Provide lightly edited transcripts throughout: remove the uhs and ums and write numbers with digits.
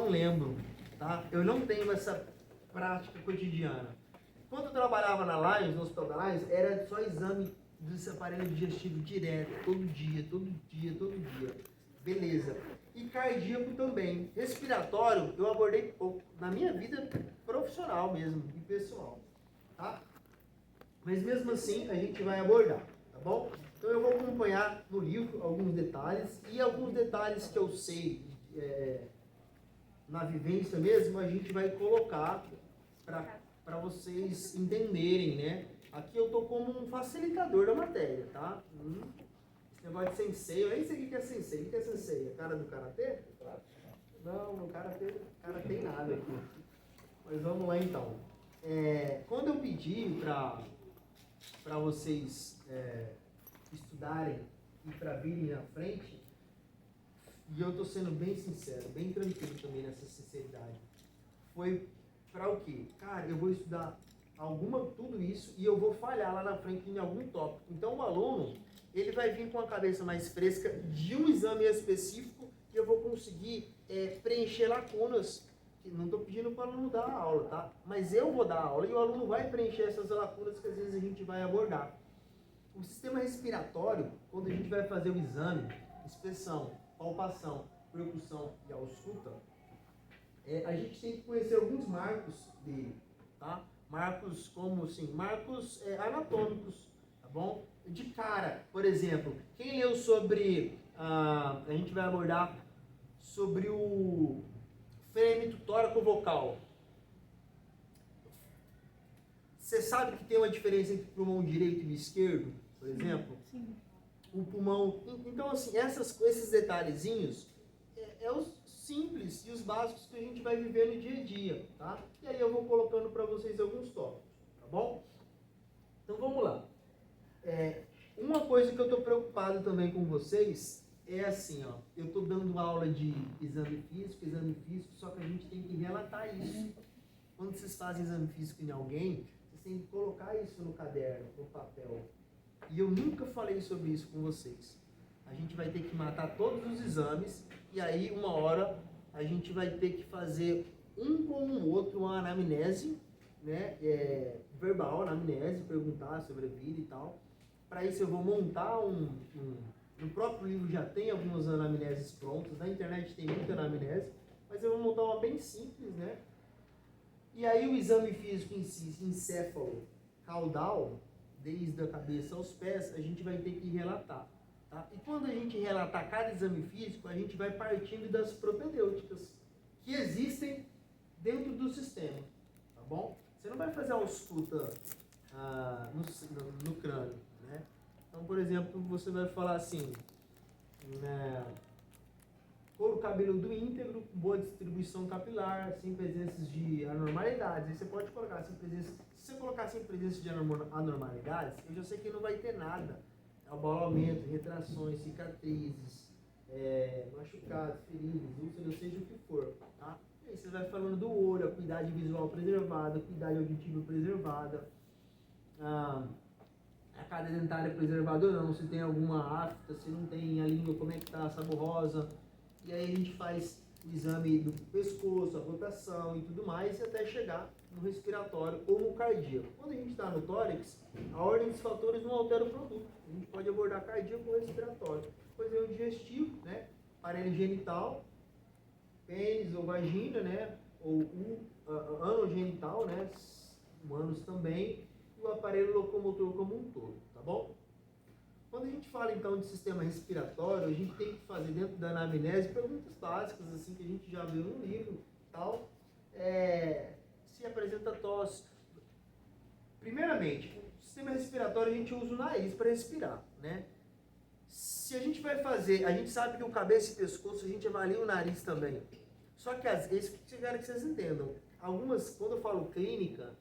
não lembro, tá? Eu não tenho essa prática cotidiana. Quando eu trabalhava na Lions, no Hospital da Lions, era só exame desse aparelho digestivo direto, todo dia, todo dia, todo dia. Beleza. E cardíaco também. Respiratório, eu abordei pouco na minha vida profissional mesmo e pessoal, tá? Mas mesmo assim, a gente vai abordar, tá bom? Então eu vou acompanhar no livro alguns detalhes e alguns detalhes que eu sei na vivência mesmo, a gente vai colocar para vocês entenderem, né? Aqui eu tô como um facilitador da matéria, tá? Esse negócio de sensei, eu nem sei o que é sensei. O que é sensei? A cara do karatê? Não, no karatê tem nada aqui. Mas vamos lá então. Quando eu pedi para vocês estudarem e para virem à frente, e eu tô sendo bem sincero, bem tranquilo também nessa sinceridade, foi para o quê? Cara, eu vou estudar tudo isso e eu vou falhar lá na frente em algum tópico. Então o aluno, ele vai vir com a cabeça mais fresca de um exame específico e eu vou conseguir preencher lacunas. Não estou pedindo para o aluno dar aula, tá? Mas eu vou dar aula e o aluno vai preencher essas lacunas que às vezes a gente vai abordar. O sistema respiratório, quando a gente vai fazer o exame, inspeção, palpação, percussão e ausculta, a gente tem que conhecer alguns marcos dele, tá? Marcos como assim, marcos anatômicos, tá bom? De cara, por exemplo, quem leu sobre, a gente vai abordar sobre o frêmito tóraco-vocal. Você sabe que tem uma diferença entre o pulmão direito e o esquerdo, por exemplo? Sim. O pulmão... Então, assim, esses detalhezinhos é os simples e os básicos que a gente vai viver no dia a dia, tá? E aí eu vou colocando para vocês alguns tópicos, tá bom? Então, vamos lá. Uma coisa que eu estou preocupado também com vocês é assim, ó. Eu estou dando aula de exame físico, só que a gente tem que relatar isso. Quando vocês fazem exame físico em alguém, vocês têm que colocar isso no caderno, no papel. E eu nunca falei sobre isso com vocês. A gente vai ter que matar todos os exames e aí uma hora a gente vai ter que fazer um com o outro uma anamnese, né? Verbal, anamnese, perguntar sobre a vida e tal. Para isso eu vou montar no próprio livro já tem algumas anamneses prontas, na internet tem muita anamnese, mas eu vou montar uma bem simples, né? E aí o exame físico em si, encéfalo, caudal, desde a cabeça aos pés, a gente vai ter que relatar. Tá? E quando a gente relatar cada exame físico, a gente vai partindo das propedêuticas que existem dentro do sistema, tá bom? Você não vai fazer a ausculta no crânio, né? Então, por exemplo, você vai falar assim, couro cabeludo íntegro, boa distribuição capilar, sem presenças de anormalidades. Aí você pode colocar sem presença. Se você colocar sem presença de anormalidades, eu já sei que não vai ter nada. Abalamento, retrações, cicatrizes, machucados, feridas, úlceras, seja o que for, tá? E aí você vai falando do olho, a acuidade visual preservada, a acuidade auditiva preservada, a cárie dentária preservada ou não, se tem alguma afta, se não tem a língua, como é que tá, saborrosa. E aí a gente faz o exame do pescoço, a rotação e tudo mais, e até chegar no respiratório ou no cardíaco. Quando a gente está no tórax, a ordem dos fatores não altera o produto. A gente pode abordar cardíaco ou respiratório. Depois vem o digestivo, né? Aparelho genital, pênis ou vagina, né? Ou anogenital, né? Humanos também. E o aparelho locomotor como um todo, tá bom? Quando a gente fala então de sistema respiratório, a gente tem que fazer dentro da anamnese perguntas básicas, assim, que a gente já viu no livro, tal. Se apresenta tosse. Primeiramente, o sistema respiratório a gente usa o nariz para respirar, né? Se a gente vai fazer, a gente sabe que o cabeça e pescoço a gente avalia o nariz também. Só que às vezes, que eu quero que vocês entendam, quando eu falo clínica,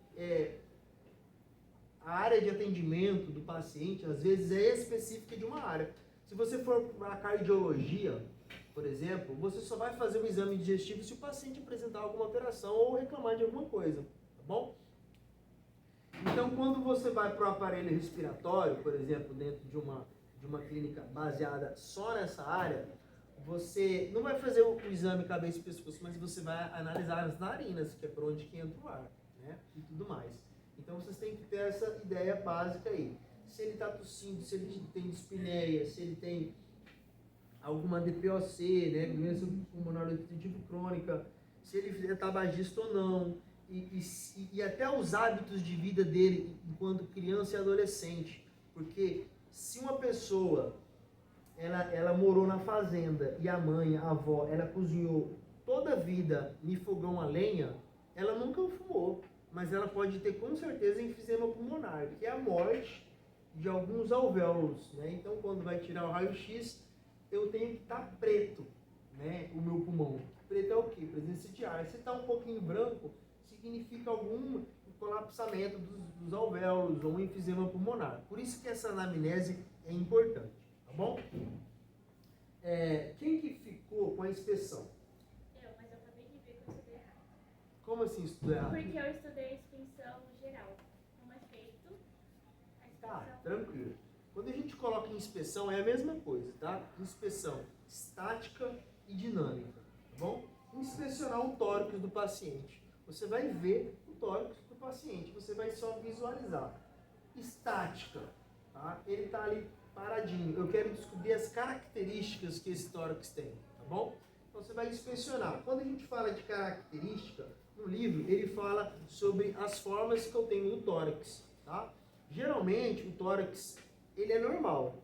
a área de atendimento do paciente, às vezes, é específica de uma área. Se você for para a cardiologia, por exemplo, você só vai fazer o exame digestivo se o paciente apresentar alguma alteração ou reclamar de alguma coisa, tá bom? Então, quando você vai para o aparelho respiratório, por exemplo, dentro de uma clínica baseada só nessa área, você não vai fazer o exame cabeça e pescoço, mas você vai analisar as narinas, que é por onde que entra o ar, né? E tudo mais. Então vocês têm que ter essa ideia básica aí. Se ele está tossindo, se ele tem dispneia, se ele tem alguma DPOC, né? Doença pulmonar obstrutiva crônica, se ele é tabagista ou não, e até os hábitos de vida dele enquanto criança e adolescente. Porque se uma pessoa ela morou na fazenda e a mãe, a avó, ela cozinhou toda a vida em fogão a lenha, ela nunca fumou, mas ela pode ter com certeza enfisema pulmonar, que é a morte de alguns alvéolos, né? Então, quando vai tirar o raio-x, eu tenho que estar preto, né? O meu pulmão. Preto é o quê? Presença de ar. Se está um pouquinho branco, significa algum colapsamento dos alvéolos ou um enfisema pulmonar. Por isso que essa anamnese é importante. Tá bom? Quem que ficou com a inspeção? Mas eu acabei de ver que eu estudei errado. Como assim estudou errado? Porque eu estudei a inspeção geral. Não é feito a inspeção. Tá, tranquilo. Quando a gente coloca em inspeção, é a mesma coisa, tá? Inspeção estática e dinâmica, tá bom? Inspecionar o tórax do paciente. Você vai ver o tórax do paciente, você vai só visualizar. Estática, tá? Ele está ali paradinho. Eu quero descobrir as características que esse tórax tem, tá bom? Então você vai inspecionar. Quando a gente fala de característica, no livro ele fala sobre as formas que eu tenho no tórax, tá? Geralmente o tórax ele é normal,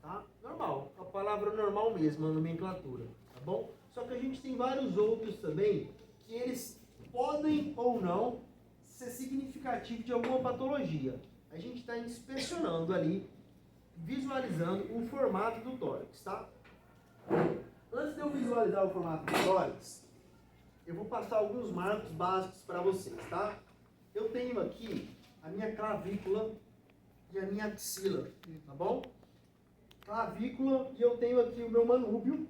tá? Normal, a palavra normal mesmo, a nomenclatura, tá bom? Só que a gente tem vários outros também que eles podem ou não ser significativos de alguma patologia. A gente está inspecionando ali, visualizando o formato do tórax, tá? Antes de eu visualizar o formato do tórax, eu vou passar alguns marcos básicos para vocês, tá? Eu tenho aqui a minha clavícula e a minha axila, tá bom? Clavícula, e eu tenho aqui o meu manúbio,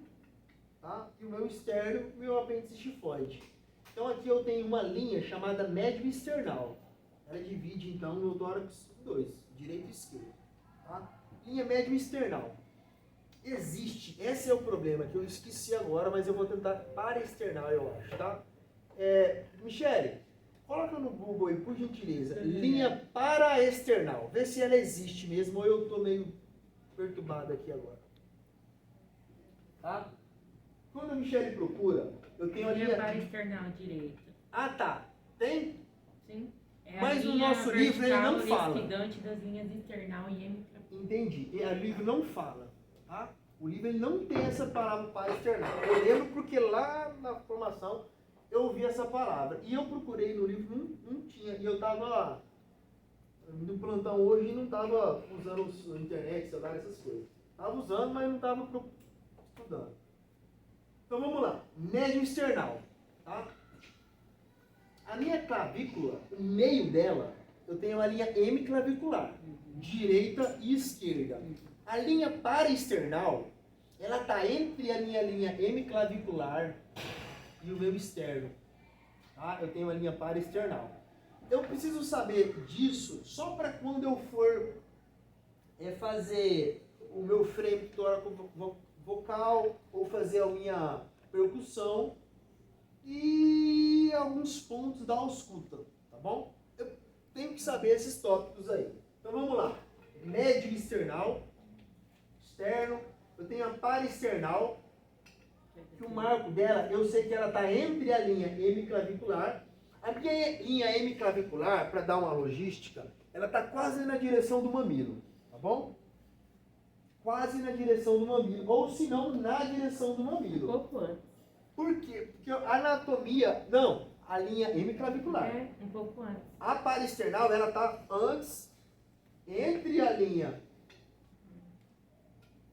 tá? E o meu estéreo e o meu apêndice xifoide. Então aqui eu tenho uma linha chamada médio external. Ela divide então o meu tórax em dois, direito e esquerdo, tá? Linha médio external. Existe, esse é o problema que eu esqueci agora, mas eu vou tentar para external, eu acho, tá? Michele, coloca no Google aí, por gentileza, linha para external. Vê se ela existe mesmo ou eu estou meio perturbado aqui agora. Tá? Quando a Michele procura, eu tenho a linha para external direita. Ah, tá. Tem? Sim. É Mas a no linha nosso livro ele não vertical fala. estridante das linhas external e hemitrabecular. Entendi. E o livro não fala, tá? O livro ele não tem essa palavra para external. Eu lembro porque lá na formação eu ouvi essa palavra. E eu procurei no livro, não tinha. E eu estava no plantão hoje e não estava usando a internet, celular, essas coisas. Estava usando, mas não estava estudando. Então vamos lá. Médio external, tá? A minha clavícula, o meio dela, eu tenho a linha hemiclavicular, direita e esquerda. A linha paraexternal, ela está entre a minha linha hemiclavicular e o meu externo. Tá? Eu tenho a linha paraexternal. Eu preciso saber disso só para quando eu for fazer o meu frame tóraco-vocal ou fazer a minha percussão e alguns pontos da ausculta, tá bom? Eu tenho que saber esses tópicos aí. Então vamos lá. Médio external, externo, eu tenho a paraexternal, que o marco dela, eu sei que ela está entre a linha hemiclavicular. A minha linha hemiclavicular, para dar uma logística, ela está quase na direção do mamilo, tá bom? Quase na direção do mamilo, ou se não, na direção do mamilo. Um pouco antes. Por quê? Porque a anatomia, não, a linha hemiclavicular. Um pouco antes. A paraexternal, ela está antes, entre a linha,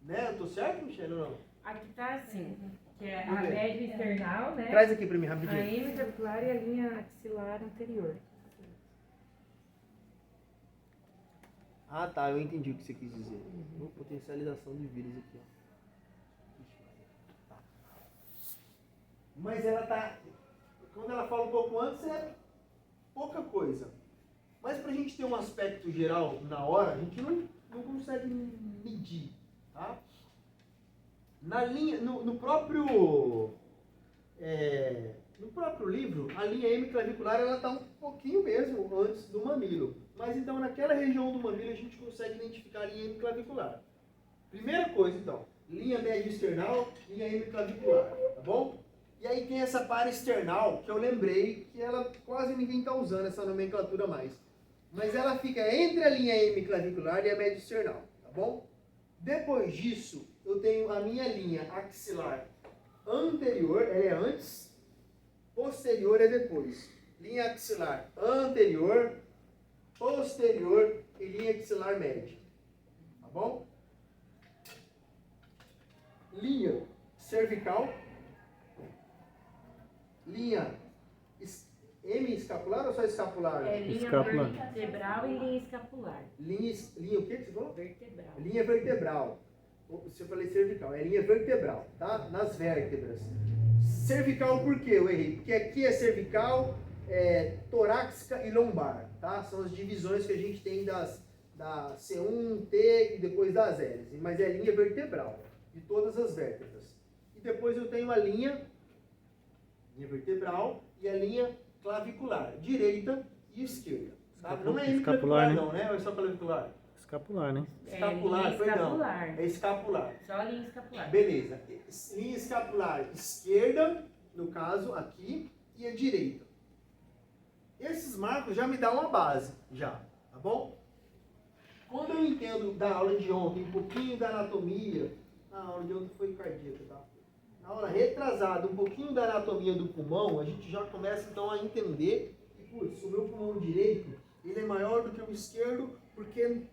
né? Eu tô certo, Michele, ou não? Aqui tá assim, que é a média external, né? Traz aqui para mim A rapidinho. hemiclavicular e a linha axilar anterior. Ah, tá, eu entendi o que você quis dizer. Potencialização de vírus aqui, ó. Tá. Mas ela tá, quando ela fala um pouco antes, é pouca coisa. Mas pra gente ter um aspecto geral na hora, a gente não consegue medir, tá? Na linha, no próprio livro, a linha hemiclavicular ela está um pouquinho mesmo antes do mamilo. Mas então naquela região do mamilo a gente consegue identificar a linha hemiclavicular. Primeira coisa então, linha média external, linha hemiclavicular, tá bom? E aí tem essa para external, que eu lembrei que ela quase ninguém está usando essa nomenclatura mais. Mas ela fica entre a linha hemiclavicular e a média external, tá bom? Depois disso, eu tenho a minha linha axilar anterior, ela é antes, posterior é depois. Linha axilar anterior, posterior e linha axilar média, tá bom? Linha cervical, linha hemiescapular ou só escapular? É linha Escapular. vertebral e linha escapular. Linha o que você falou? Vertebral. Linha vertebral. Se eu falei cervical, é linha vertebral, tá? Nas vértebras. Cervical por quê? Eu errei. Porque aqui é cervical, torácica e lombar, tá? São as divisões que a gente tem da C1, T e depois das hélices. Mas é linha vertebral, de todas as vértebras. E depois eu tenho a linha vertebral e a linha clavicular, direita e esquerda. Tá? Não é Escapular, hemiclavicular né? não, né? Ou é só clavicular? Escapular, né? Escapular, linha perdão. escapular. É escapular. Só a linha escapular. Beleza. Linha escapular esquerda, no caso, aqui, e a direita. Esses marcos já me dão uma base, já, tá bom? Quando eu entendo da aula de ontem, um pouquinho da anatomia, a aula de ontem foi cardíaca, tá? Na aula retrasada, um pouquinho da anatomia do pulmão, a gente já começa então a entender que, putz, o meu pulmão direito, ele é maior do que o esquerdo, porque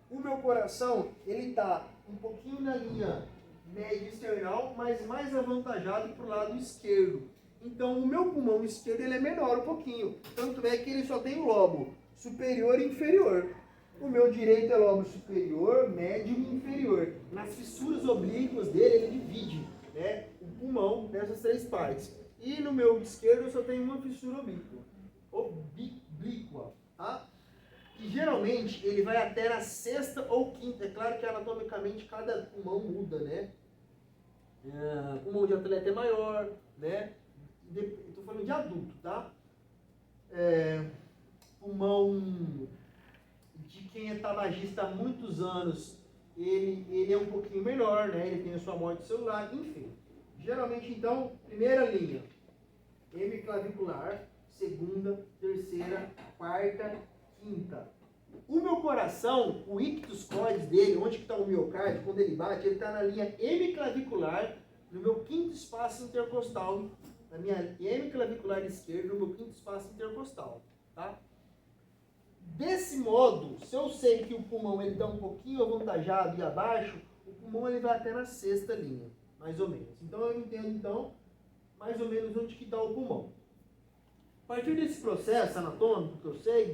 o meu coração, ele está um pouquinho na linha média external, mas mais avantajado para o lado esquerdo. Então, o meu pulmão esquerdo ele é menor um pouquinho. Tanto é que ele só tem o lobo superior e inferior. O meu direito é lobo superior, médio e inferior. Nas fissuras oblíquas dele, ele divide, né, o pulmão nessas três partes. E no meu esquerdo eu só tenho uma fissura oblíqua, tá? E geralmente ele vai até na sexta ou quinta. É claro que anatomicamente cada pulmão muda, né? O pulmão de atleta é maior, né? Estou falando de adulto, tá? Pulmão de quem é tabagista há muitos anos, ele é um pouquinho menor, né? Ele tem a sua morte celular, enfim. Geralmente, então, primeira linha, hemiclavicular, segunda, terceira, quarta, quinta. O meu coração, o ictus coides dele, onde está o miocárdio, quando ele bate, ele está na linha hemiclavicular, no meu quinto espaço intercostal, na minha hemiclavicular esquerda, no meu quinto espaço intercostal, tá? Desse modo, se eu sei que o pulmão ele está um pouquinho avantajado e abaixo, o pulmão ele vai até na sexta linha, mais ou menos. Então eu entendo então mais ou menos onde que está o pulmão. A partir desse processo anatômico que eu sei,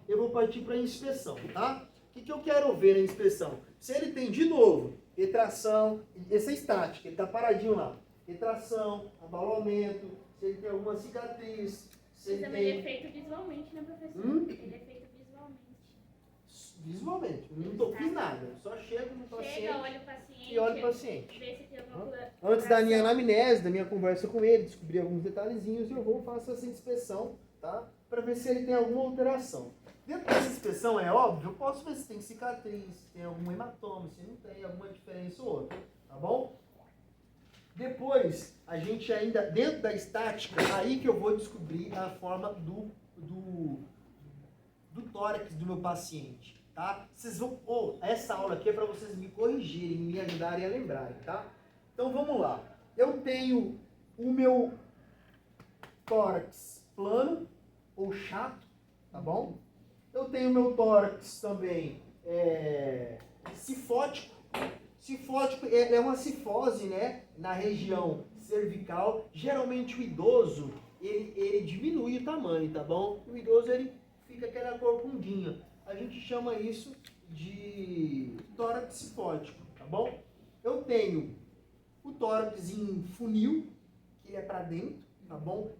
eu vou partir para a inspeção, tá? O que eu quero ver na inspeção? Se ele tem, de novo, retração, essa é estática, ele está paradinho lá. Retração, abaloamento, se ele tem alguma cicatriz, se Mas ele também tem... é feito visualmente, né, professor? Ele é feito visualmente. Visualmente, não fiz nada, só chego no paciente Chega, olha o paciente. e olho o paciente. Vê se tem alguma coisa. Antes da minha anamnese, da minha conversa com ele, descobrir alguns detalhezinhos, eu vou faço essa inspeção, tá? Para ver se ele tem alguma alteração. Dentro dessa inspeção, é óbvio, eu posso ver se tem cicatriz, se tem algum hematoma, se não tem alguma diferença ou outra, tá bom? Depois, a gente ainda, dentro da estática, aí que eu vou descobrir a forma do tórax do meu paciente, tá? Vocês vão, essa aula aqui é para vocês me corrigirem, me ajudarem a lembrarem, tá? Então, vamos lá. Eu tenho o meu tórax plano ou chato, tá bom? Eu tenho o meu tórax também cifótico. Cifótico é uma cifose, né, na região cervical. Geralmente o idoso, ele diminui o tamanho, tá bom? O idoso, ele fica aquela corcundinha. A gente chama isso de tórax cifótico, tá bom? Eu tenho o tórax em funil, que ele é para dentro, tá bom?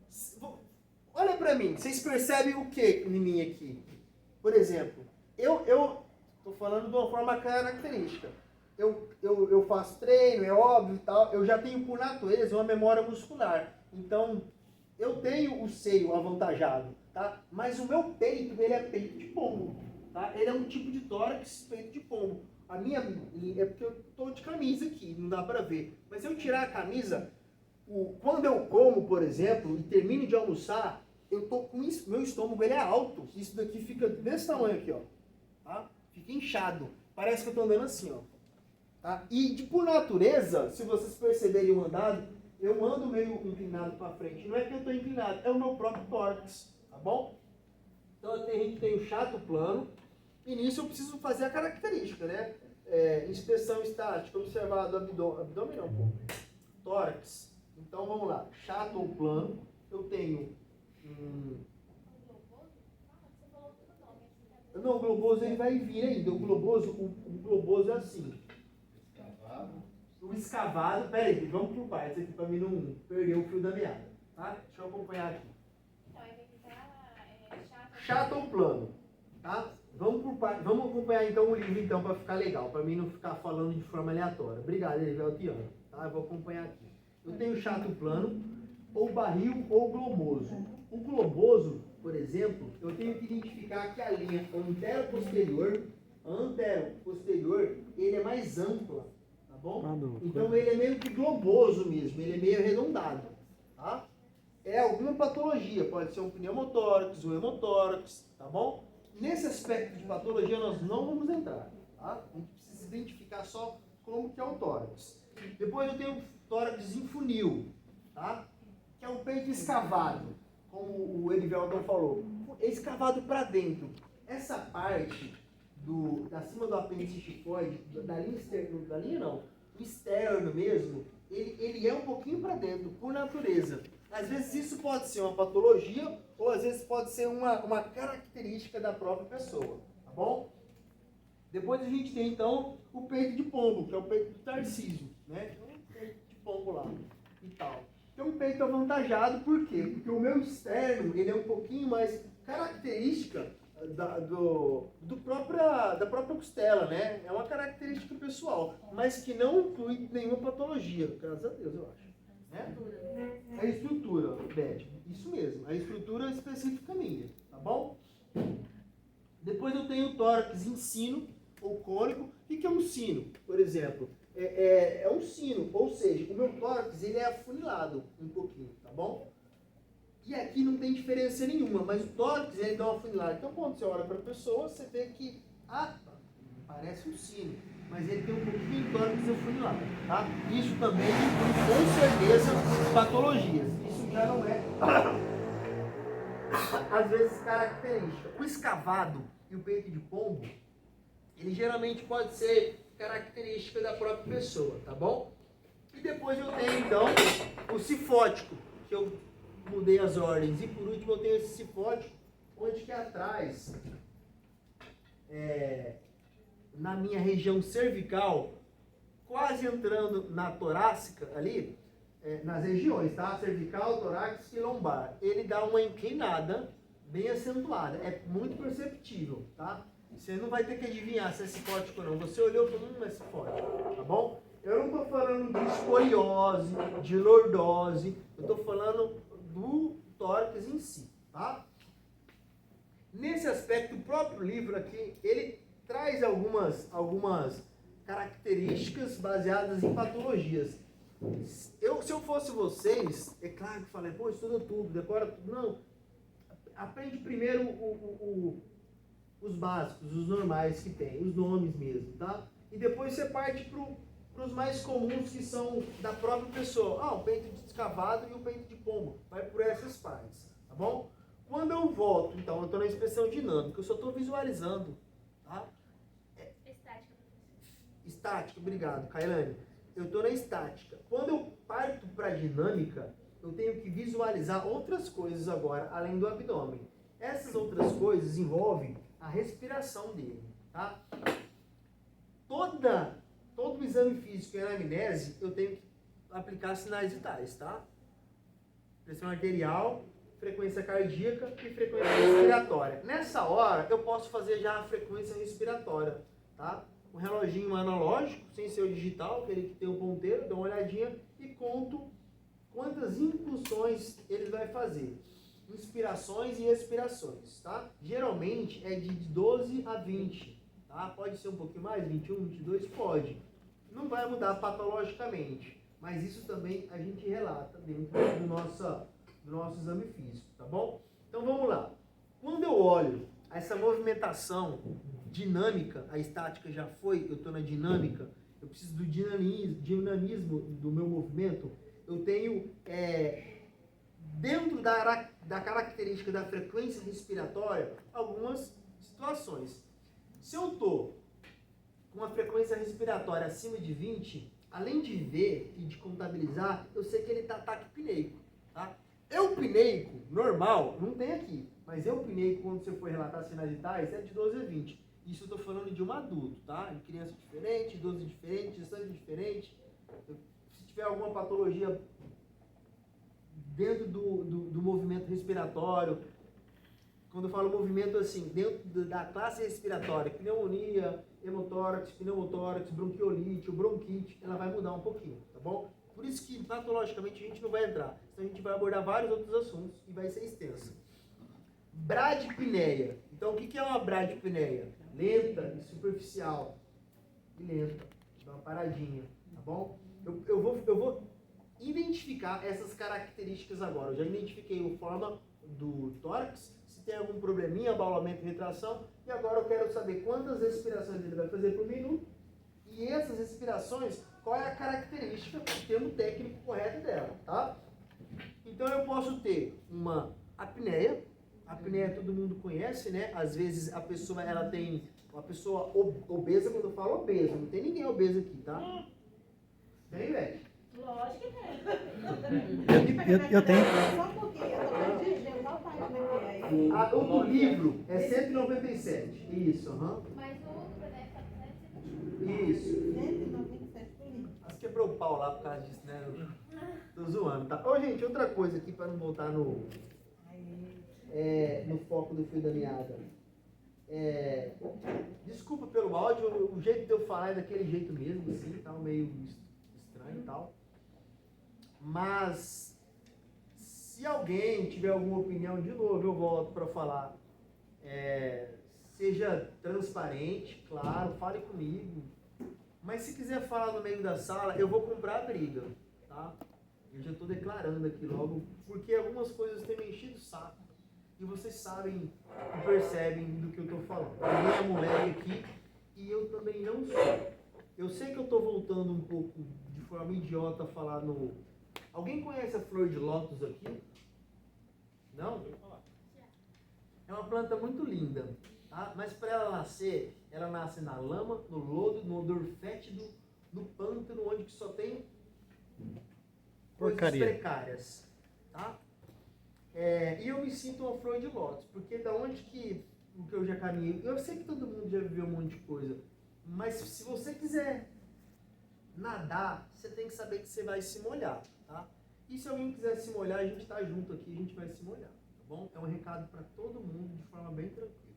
Olha para mim, vocês percebem o que em mim aqui? Por exemplo, eu tô falando de uma forma característica. eu faço treino, é óbvio e tal, eu já tenho por natureza uma memória muscular. Então, eu tenho o seio avantajado, tá? Mas o meu peito, ele é peito de pombo, tá? Ele é um tipo de tórax peito de pombo. A minha, é porque eu tô de camisa aqui, não dá pra ver. Mas se eu tirar a camisa, quando eu como, por exemplo, e termino de almoçar, eu tô com isso, meu estômago, ele é alto. Isso daqui fica desse tamanho aqui, ó, tá? Fica inchado. Parece que eu tô andando assim, ó. Tá? E por natureza, se vocês perceberem o andado, eu ando meio inclinado para frente. Não é que eu estou inclinado, é o meu próprio tórax, tá bom? Então a gente tem o chato plano, e nisso eu preciso fazer a característica, né? Inspeção estática, observado abdômen não, pô. Tórax. Então vamos lá, chato ou plano, eu tenho Não, o globoso ele vai vir ainda. O globoso é assim. O escavado, peraí, vamos por partes aqui para mim não perder o fio da meada. Tá? Deixa eu acompanhar aqui. Então, aí vai ficar Chato ou plano? Tá? Vamos por partes. Vamos acompanhar então o livro então para ficar legal, para mim não ficar falando de forma aleatória. Obrigado, Eliveltiano. Tá? Eu vou acompanhar aqui. Eu tenho chato plano, ou barril ou globoso. O globoso, por exemplo, eu tenho que identificar que a linha antero-posterior, ele é mais ampla, tá bom? Então ele é meio que globoso mesmo, ele é meio arredondado, tá? É alguma patologia, pode ser um pneumotórax, um hemotórax, tá bom? Nesse aspecto de patologia nós não vamos entrar, tá? A gente precisa identificar só como que é o tórax. Depois eu tenho o tórax em funil, tá? Que é o peito escavado, como o Edivelton falou. É escavado para dentro. Essa parte acima do apêndice xifoide, da linha externa, o externo mesmo, ele é um pouquinho para dentro, por natureza. Às vezes isso pode ser uma patologia, ou às vezes pode ser uma característica da própria pessoa, tá bom? Depois a gente tem então o peito de pombo, que é o peito do Tarcísio, né? Então, o peito de pombo lá e tal. Tem um peito avantajado, por quê? Porque o meu externo, ele é um pouquinho mais característica da própria costela, né? É uma característica pessoal, mas que não inclui nenhuma patologia, graças a Deus, eu acho. Né? A estrutura, Beth, isso mesmo, a estrutura específica minha, tá bom? Depois eu tenho o tórax em sino, ou cônico. O que é um sino, por exemplo? É um sino, ou seja, o meu tórax ele é afunilado um pouquinho, tá bom? E aqui não tem diferença nenhuma, mas o tórax ele dá uma afunilada. Então quando você olha para a pessoa, você vê que parece um sino, mas ele tem um pouquinho de tórax afunilado, tá? Isso também inclui com certeza patologias. Isso já não é, às vezes, característica. O escavado e o peito de pombo, ele geralmente pode ser característica da própria pessoa, tá bom? E depois eu tenho então o cifótico, que eu mudei as ordens. E por último eu tenho esse cifótico, onde que atrás, na minha região cervical, quase entrando na torácica ali, nas regiões, tá? Cervical, torácica e lombar. Ele dá uma inclinada bem acentuada, é muito perceptível, tá? Você não vai ter que adivinhar se é cifótico ou não. Você olhou e falou, é cifótico, tá bom? Eu não estou falando de escoliose, de lordose, eu estou falando do tórax em si, tá? Nesse aspecto, o próprio livro aqui, ele traz algumas características baseadas em patologias. Se eu fosse vocês, é claro que falei, pô, estuda tudo, decora tudo. Não, aprende primeiro os básicos, os normais que tem, os nomes mesmo, tá? E depois você parte para os mais comuns que são da própria pessoa. O peito de escavado e o peito de pombo. Vai por essas partes, tá bom? Quando eu volto, então, eu estou na inspeção dinâmica, eu só estou visualizando, tá? Estática, professor. Estática, obrigado, Kailane. Eu estou na estática. Quando eu parto para a dinâmica, eu tenho que visualizar outras coisas agora, além do abdômen. Essas outras coisas envolvem a respiração dele, tá? Todo o exame físico e anamnese, eu tenho que aplicar sinais vitais, tá? Pressão arterial, frequência cardíaca e frequência respiratória. Nessa hora, eu posso fazer já a frequência respiratória, tá? um reloginho analógico, sem ser o digital, aquele que tem o ponteiro, dou uma olhadinha e conto quantas impulsões ele vai fazer. Inspirações e expirações, tá? Geralmente é de 12 a 20, tá? Pode ser um pouquinho mais, 21, 22, pode. Não vai mudar patologicamente, mas isso também a gente relata dentro do nosso exame físico, tá bom? Então vamos lá. Quando eu olho essa movimentação dinâmica, a estática já foi, eu estou na dinâmica, eu preciso do dinamismo do meu movimento, eu tenho, dentro da característica da frequência respiratória, algumas situações. Se eu estou com uma frequência respiratória acima de 20, além de ver e de contabilizar, eu sei que ele está taquipneico, tá? Eupneico, normal, não tem aqui, mas eupneico, quando você for relatar sinais vitais, é de 12 a 20. Isso eu estou falando de um adulto, tá? De criança diferente, idoso diferente, gestante diferente. Se tiver alguma patologia dentro do movimento respiratório, quando eu falo movimento assim, dentro da classe respiratória, pneumonia, hemotórax, pneumotórax, bronquiolite ou bronquite, ela vai mudar um pouquinho, tá bom? Por isso que patologicamente a gente não vai entrar, senão a gente vai abordar vários outros assuntos e vai ser extensa. Bradipneia. Então o que é uma bradipneia? Lenta e superficial. E lenta. Dá uma paradinha, tá bom? Eu vou identificar essas características agora. Eu já identifiquei a forma do tórax, se tem algum probleminha, abaulamento e retração, e agora eu quero saber quantas respirações ele vai fazer por minuto, e essas respirações, qual é a característica, o termo técnico correto dela, tá? Então eu posso ter uma apneia todo mundo conhece, né? Às vezes a pessoa, ela tem uma pessoa obesa, quando eu falo obesa, não tem ninguém obeso aqui, tá? Tem, velho? Lógico que tem. Eu tenho. Só um pouquinho, eu tô dirigindo, qual página que é aí? O do livro é 197. Isso, aham. Mas o PDF tá 150. Isso. 197 por livro. Mas quebrou o pau lá por causa disso, né? Tô zoando, tá? Ô, gente, outra coisa aqui pra não voltar no foco do fio da meada. Desculpa pelo áudio, o jeito de eu falar é daquele jeito mesmo, assim, tá meio estranho e tal. Mas, se alguém tiver alguma opinião, de novo eu volto para falar, seja transparente, claro, fale comigo. Mas se quiser falar no meio da sala, eu vou comprar a briga, tá? Eu já estou declarando aqui logo, porque algumas coisas têm me enchido o saco. E vocês sabem e percebem do que eu estou falando. Ninguém é moleque aqui e eu também não sou. Eu sei que eu estou voltando um pouco de forma idiota a falar no... Alguém conhece a flor de lótus aqui? Não? É uma planta muito linda, tá? Mas para ela nascer, ela nasce na lama, no lodo, no odor fétido, no pântano, onde que só tem coisas precárias, tá? E eu me sinto uma flor de lótus, porque da onde que eu já caminhei, eu sei que todo mundo já viveu um monte de coisa, mas se você quiser nadar, você tem que saber que você vai se molhar, tá? E se alguém quiser se molhar, a gente tá junto aqui, a gente vai se molhar, tá bom? É um recado para todo mundo de forma bem tranquila.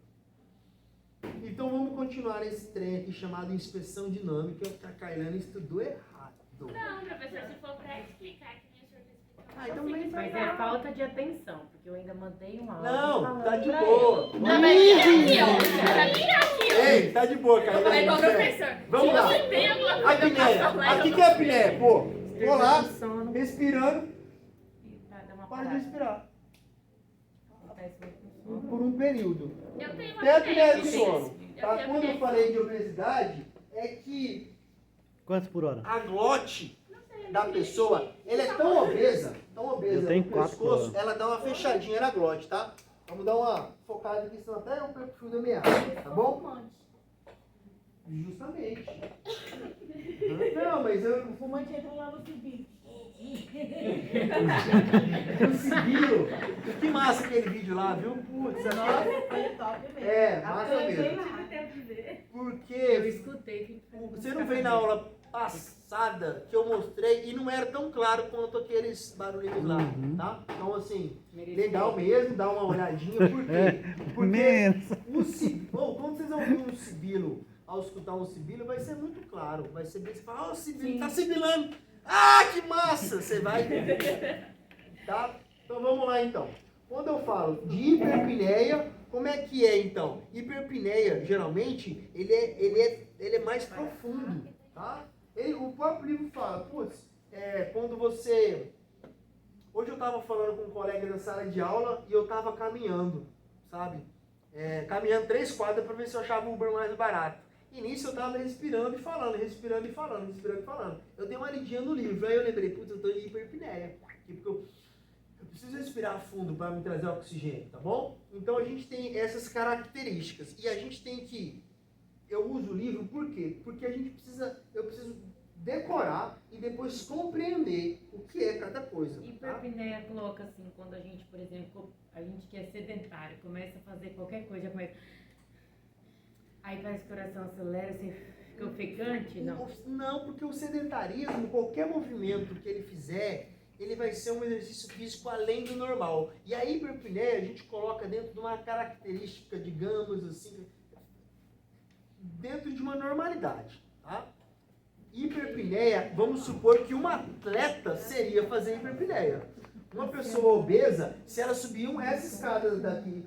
Então vamos continuar esse trem aqui chamado inspeção dinâmica, que a Kailane estudou errado. Não, professor, se for pra explicar, que nem o senhor explicou. Ah, então vem pra Mas cá. é falta de atenção, porque eu ainda mantenho um áudio Não, falando tá de pra boa. Não, mas vira aqui, ó. Já vira aqui, ó. Ei, tá de boa, cara. Eu falei com o professor. Vamos se lá. você tem alguma A coisa apneia. pra falar, Aqui eu que é a apneia, pô. Vou lá, ele. Sono, respirando, e pra dar uma para de parada. respirar. Acontece muito com sono. Por um período. Eu tenho uma Tem a apneia do gente. sono. Tá? tenho Quando eu apneia. falei de obesidade, é que Quantos por hora? a glote da pessoa, ela é tão obesa Eu tenho no 4 por pescoço, hora. ela dá uma fechadinha na glote, tá? Vamos dar uma focada aqui, senão até eu perco o fio da meada, tá bom? Justamente. Não, mas eu... O fumante entra lá no cibilo. Conseguiu! Que massa aquele vídeo lá, viu? Putz, Nossa, foi top mesmo. massa mesmo. Porque Eu escutei. você não veio na aula passada que eu mostrei e não era tão claro quanto aqueles barulhinhos lá, tá? Então, assim, legal mesmo, dá uma olhadinha. Por quê? Porque Menos. quando vocês ouviram um sibilo ao escutar um sibilo, vai ser muito claro. Vai ser bem, você fala, sibilo, tá sibilando. Ah, que massa! Você vai entender. Tá? Então vamos lá então. Quando eu falo de hiperpneia, como é que é então? Hiperpneia, geralmente, ele é mais profundo, tá? O próprio livro fala, putz, quando você... Hoje eu estava falando com um colega na sala de aula e eu estava caminhando, sabe? Caminhando 3 quadras para ver se eu achava o Uber mais barato. E nisso eu estava respirando e falando, respirando e falando, respirando e falando. Eu dei uma lidinha no livro, aí eu lembrei, putz, eu estou de hiperpneia. Porque eu preciso respirar fundo para me trazer oxigênio, tá bom? Então a gente tem essas características. E a gente tem que... Eu uso o livro por quê? Porque eu preciso decorar e depois compreender o que é cada coisa. Hiperpneia coloca assim, quando a gente, por exemplo, a gente que é sedentário, começa a fazer qualquer coisa, aí parece que o coração acelera, você fica ofegante, não? Não, porque o sedentarismo, qualquer movimento que ele fizer, ele vai ser um exercício físico além do normal. E a hiperpneia a gente coloca dentro de uma característica, digamos assim, dentro de uma normalidade, tá? Hiperpneia, vamos supor que um atleta seria fazer hiperpneia. Uma pessoa obesa, se ela subir essa escada daqui,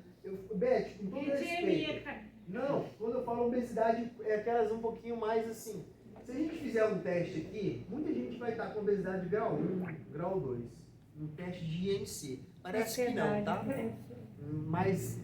Beth, com todo respeito, não, quando eu falo obesidade, é aquelas um pouquinho mais assim. Se a gente fizer um teste aqui, muita gente vai estar com obesidade grau 1, grau 2, um teste de IMC. Parece que não, tá? Mas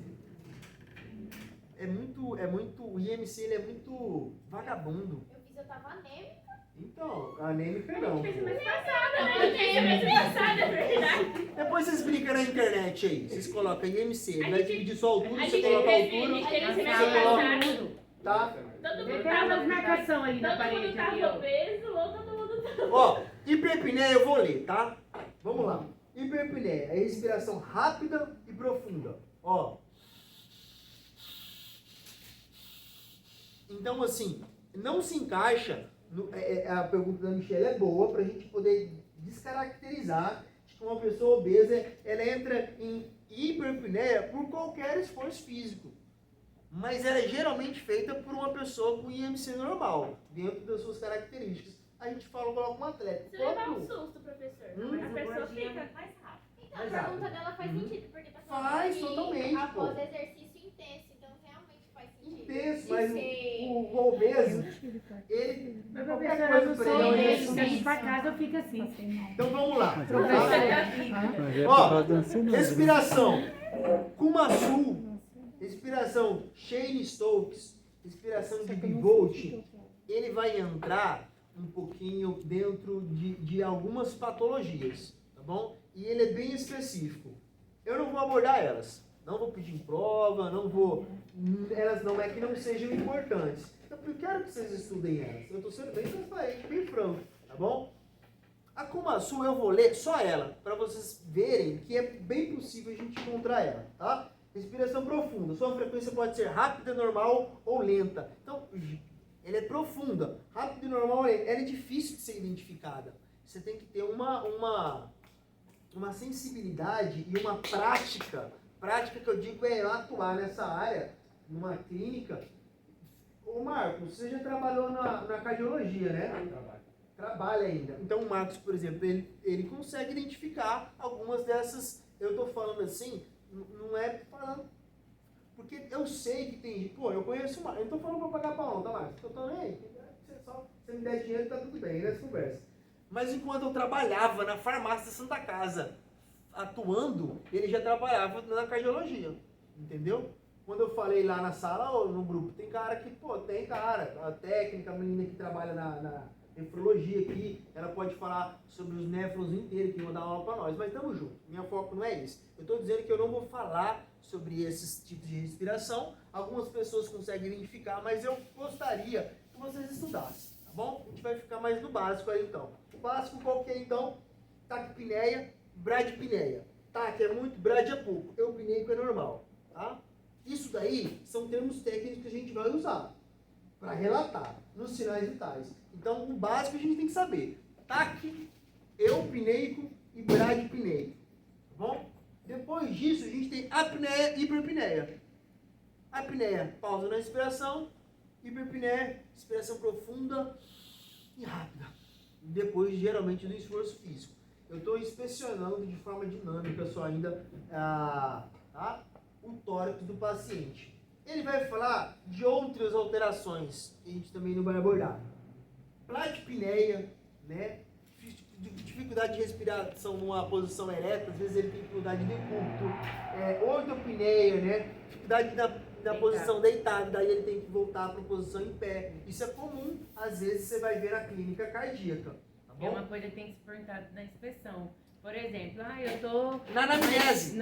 o IMC ele é muito vagabundo. Eu tava anêmica. Então, anêmica não. A gente fez mês passada, né? Eu fiz mês passada, é verdade. Depois vocês brincam na internet aí. Vocês colocam IMC. Ele vai dividir sua altura, A você gente coloca a teve altura. mês você passado. Tá? Todo mundo Tem uma tava marcação ali na Todo parede. mundo ali, tava ó. obeso ou todo mundo tava... Ó, hiperpneia eu vou ler, tá? Vamos lá. Hiperpneia é respiração rápida e profunda. Ó. Então, assim, não se encaixa... a pergunta da Michelle é boa pra gente poder descaracterizar que uma pessoa obesa, ela entra em hiperpneia por qualquer esforço físico. Mas ela é geralmente feita por uma pessoa com IMC normal, dentro das suas características. A gente coloca um atleta. Se levar um susto, professor, a pessoa fica... mais rápido. Então, a pergunta dela faz sentido, porque tá falando Faz de totalmente, após pô. exercício intenso, então realmente faz sentido. Intenso, De mas ser- o obeso, ele... Mas, qualquer professora, eu não coisa sou pra ele, mesmo, se a ele- gente pra casa, eu fico assim. Então vamos lá. Mas Tá? é por Ó, causa da ansiedade. respiração. Kumasu, respiração Shane Stokes, respiração de Bivolt, ele vai entrar um pouquinho dentro de algumas patologias, tá bom? E ele é bem específico. Eu não vou abordar elas, não vou pedir em prova, não vou... Elas não é que não sejam importantes. Eu quero que vocês estudem elas. Eu estou sendo bem transparente, bem franco, tá bom? A Kumasu eu vou ler só ela, para vocês verem que é bem possível a gente encontrar ela, tá? Respiração profunda. Sua frequência pode ser rápida, normal ou lenta. Então, ela é profunda. Rápida e normal, ela é difícil de ser identificada. Você tem que ter uma sensibilidade e uma prática. Prática que eu digo é atuar nessa área, numa clínica. Ô Marcos, você já trabalhou na cardiologia, né? Trabalha ainda. Então o Marcos, por exemplo, ele consegue identificar algumas dessas, eu tô falando assim, não é falando, porque eu sei que tem, pô, eu conheço o Marcos, eu não tô falando pra pagar pau não, tá Marcos? Eu tô nem aí, você me der dinheiro, tá tudo bem, nessa conversa. Mas enquanto eu trabalhava na farmácia Santa Casa, atuando, ele já trabalhava na cardiologia, entendeu? Quando eu falei lá na sala ou no grupo, tem cara que, pô, tem cara, a técnica, a menina que trabalha na nefrologia aqui, ela pode falar sobre os néfrons inteiros, que vão dar aula para nós, mas estamos juntos, minha foco não é esse. Eu estou dizendo que eu não vou falar sobre esses tipos de respiração, algumas pessoas conseguem identificar, mas eu gostaria que vocês estudassem, tá bom? A gente vai ficar mais no básico aí então. O básico qual que é então? Taquipneia, bradipneia. Tac é muito, brad é pouco, eupneico é normal, tá? Isso daí são termos técnicos que a gente vai usar para relatar nos sinais vitais. Então, o básico a gente tem que saber. TAC, eupneico e bradipneico. Tá bom? Depois disso, a gente tem apneia e hiperpneia. Apneia, pausa na respiração. Hiperpneia, respiração profunda e rápida. Depois, geralmente, do esforço físico. Eu estou inspecionando de forma dinâmica só ainda o tórax do paciente. Ele vai falar de outras alterações que a gente também não vai abordar. Plaquipneia, né? Dificuldade de respiração numa posição ereta, às vezes ele tem dificuldade de decúbito. Ortopneia, né? Dificuldade na posição deitada, daí ele tem que voltar para a posição em pé. Isso é comum, às vezes você vai ver na clínica cardíaca. Tá bom? É uma coisa que tem que se perguntar na inspeção. Por exemplo, eu tô... Na anamnese.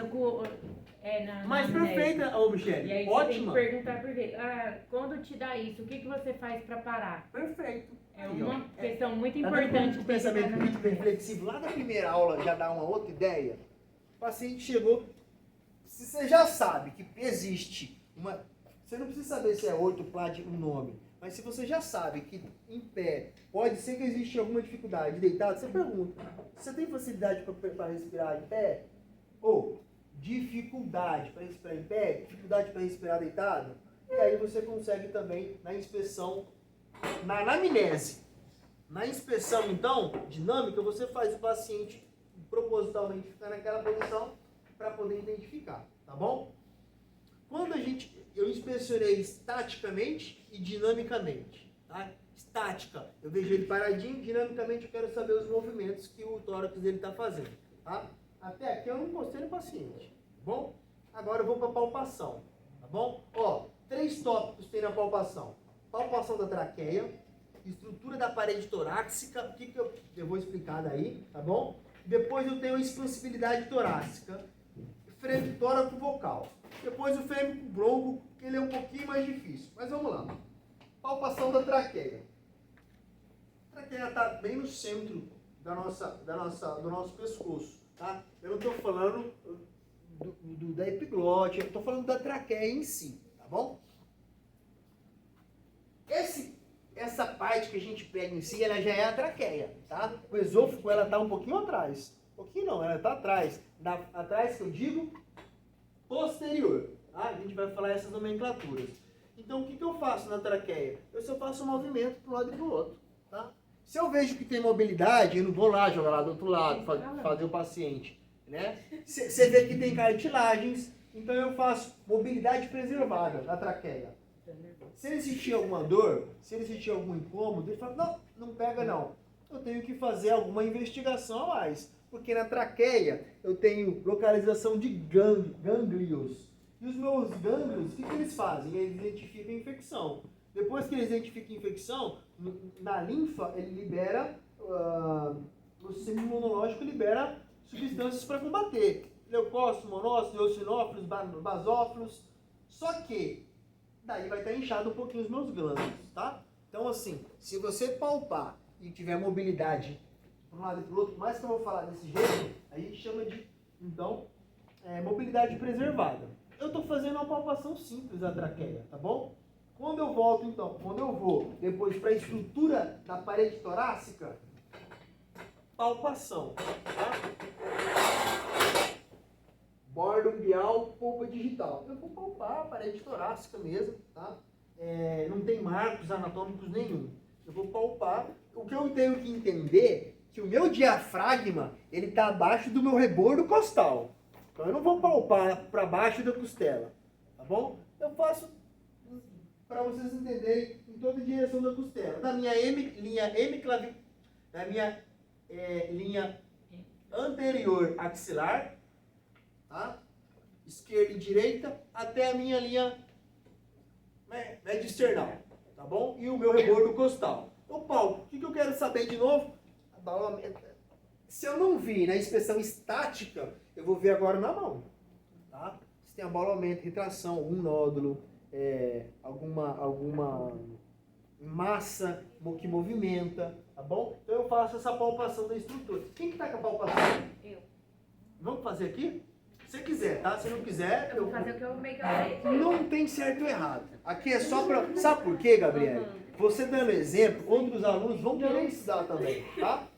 Mas perfeita, ô Michele. E aí Ótima. você tem que perguntar por quê. Quando te dá isso, o que você faz para parar? Perfeito. É Aí, uma questão muito Tá importante. vendo o pensamento crítico reflexivo lá da primeira aula já dá uma outra ideia? O paciente chegou, se você já sabe que existe uma... Você não precisa saber se é ortopláde o nome, mas se você já sabe que em pé pode ser que existe alguma dificuldade, deitado, você pergunta, você tem facilidade para respirar em pé? Ou dificuldade para respirar em pé? Dificuldade para respirar deitado? E aí você consegue também na inspeção, na anamnese. Na inspeção, então, dinâmica, você faz o paciente propositalmente ficar naquela posição para poder identificar, tá bom? Quando eu inspecionei estaticamente e dinamicamente, tá? Estática, eu vejo ele paradinho, dinamicamente eu quero saber os movimentos que o tórax dele está fazendo, tá? Até aqui eu não encostei no paciente, tá bom? Agora eu vou para a palpação, tá bom? Ó, 3 tópicos tem na palpação. Palpação da traqueia, estrutura da parede torácica, o que eu vou explicar daí, tá bom? Depois eu tenho a expansibilidade torácica, frêmico tóraco vocal. Depois o frêmico bronco, que ele é um pouquinho mais difícil. Mas vamos lá. Palpação da traqueia. A traqueia está bem no centro do nosso pescoço, tá? Eu não estou falando da epiglote, eu estou falando da traqueia em si, tá bom? Essa parte que a gente pega em si, ela já é a traqueia, tá? O esôfago, ela está um pouquinho atrás. Um pouquinho não, ela está atrás. Atrás, que eu digo, posterior. Tá? A gente vai falar essas nomenclaturas. Então, o que eu faço na traqueia? Eu só faço um movimento para um lado e para o outro. Tá? Se eu vejo que tem mobilidade, eu não vou lá jogar lá do outro lado, fazer o paciente. Né? Você vê que tem cartilagens, então eu faço mobilidade preservada na traqueia. Se ele sentir alguma dor, se ele sentir algum incômodo, ele fala, não pega não. Eu tenho que fazer alguma investigação a mais. Porque na traqueia eu tenho localização de gânglios. E os meus gânglios, o que eles fazem? Eles identificam a infecção. Depois que eles identificam a infecção, na linfa ele libera, o sistema imunológico libera substâncias para combater. Leucócitos, monócitos, eosinófilos, basófilos. Só que daí vai estar inchado um pouquinho os meus glândulos, tá? Então assim, se você palpar e tiver mobilidade para um lado e para o outro, mais que eu vou falar desse jeito, a gente chama de, então, mobilidade preservada. Eu estou fazendo uma palpação simples da traqueia, tá bom? Quando eu volto, então, quando eu vou depois para a estrutura da parede torácica, palpação, tá? Borda umbial, polpa digital. Eu vou palpar a parede torácica mesmo, tá? Não tem marcos anatômicos nenhum. Eu vou palpar. O que eu tenho que entender é que o meu diafragma, ele está abaixo do meu rebordo costal. Então eu não vou palpar para baixo da costela, tá bom? Eu faço para vocês entenderem em toda a direção da costela. Da minha linha anterior axilar, tá? Esquerda e direita, até a minha linha média external, tá bom? E o meu rebordo costal. Ô Paulo, o que eu quero saber de novo? Se eu não vi na inspeção estática, eu vou ver agora na mão, tá? Se tem abaulamento, retração, algum nódulo, alguma massa que movimenta, tá bom? Então eu faço essa palpação da estrutura. Quem que tá com a palpação? Eu. Vamos fazer aqui? Se quiser, tá? Se não quiser, Eu vou fazer o que eu meio que eu sei. não tem certo ou errado. Aqui é só pra... Sabe por quê, Gabriela? Você dando exemplo, outros alunos vão querer estudar também, tá?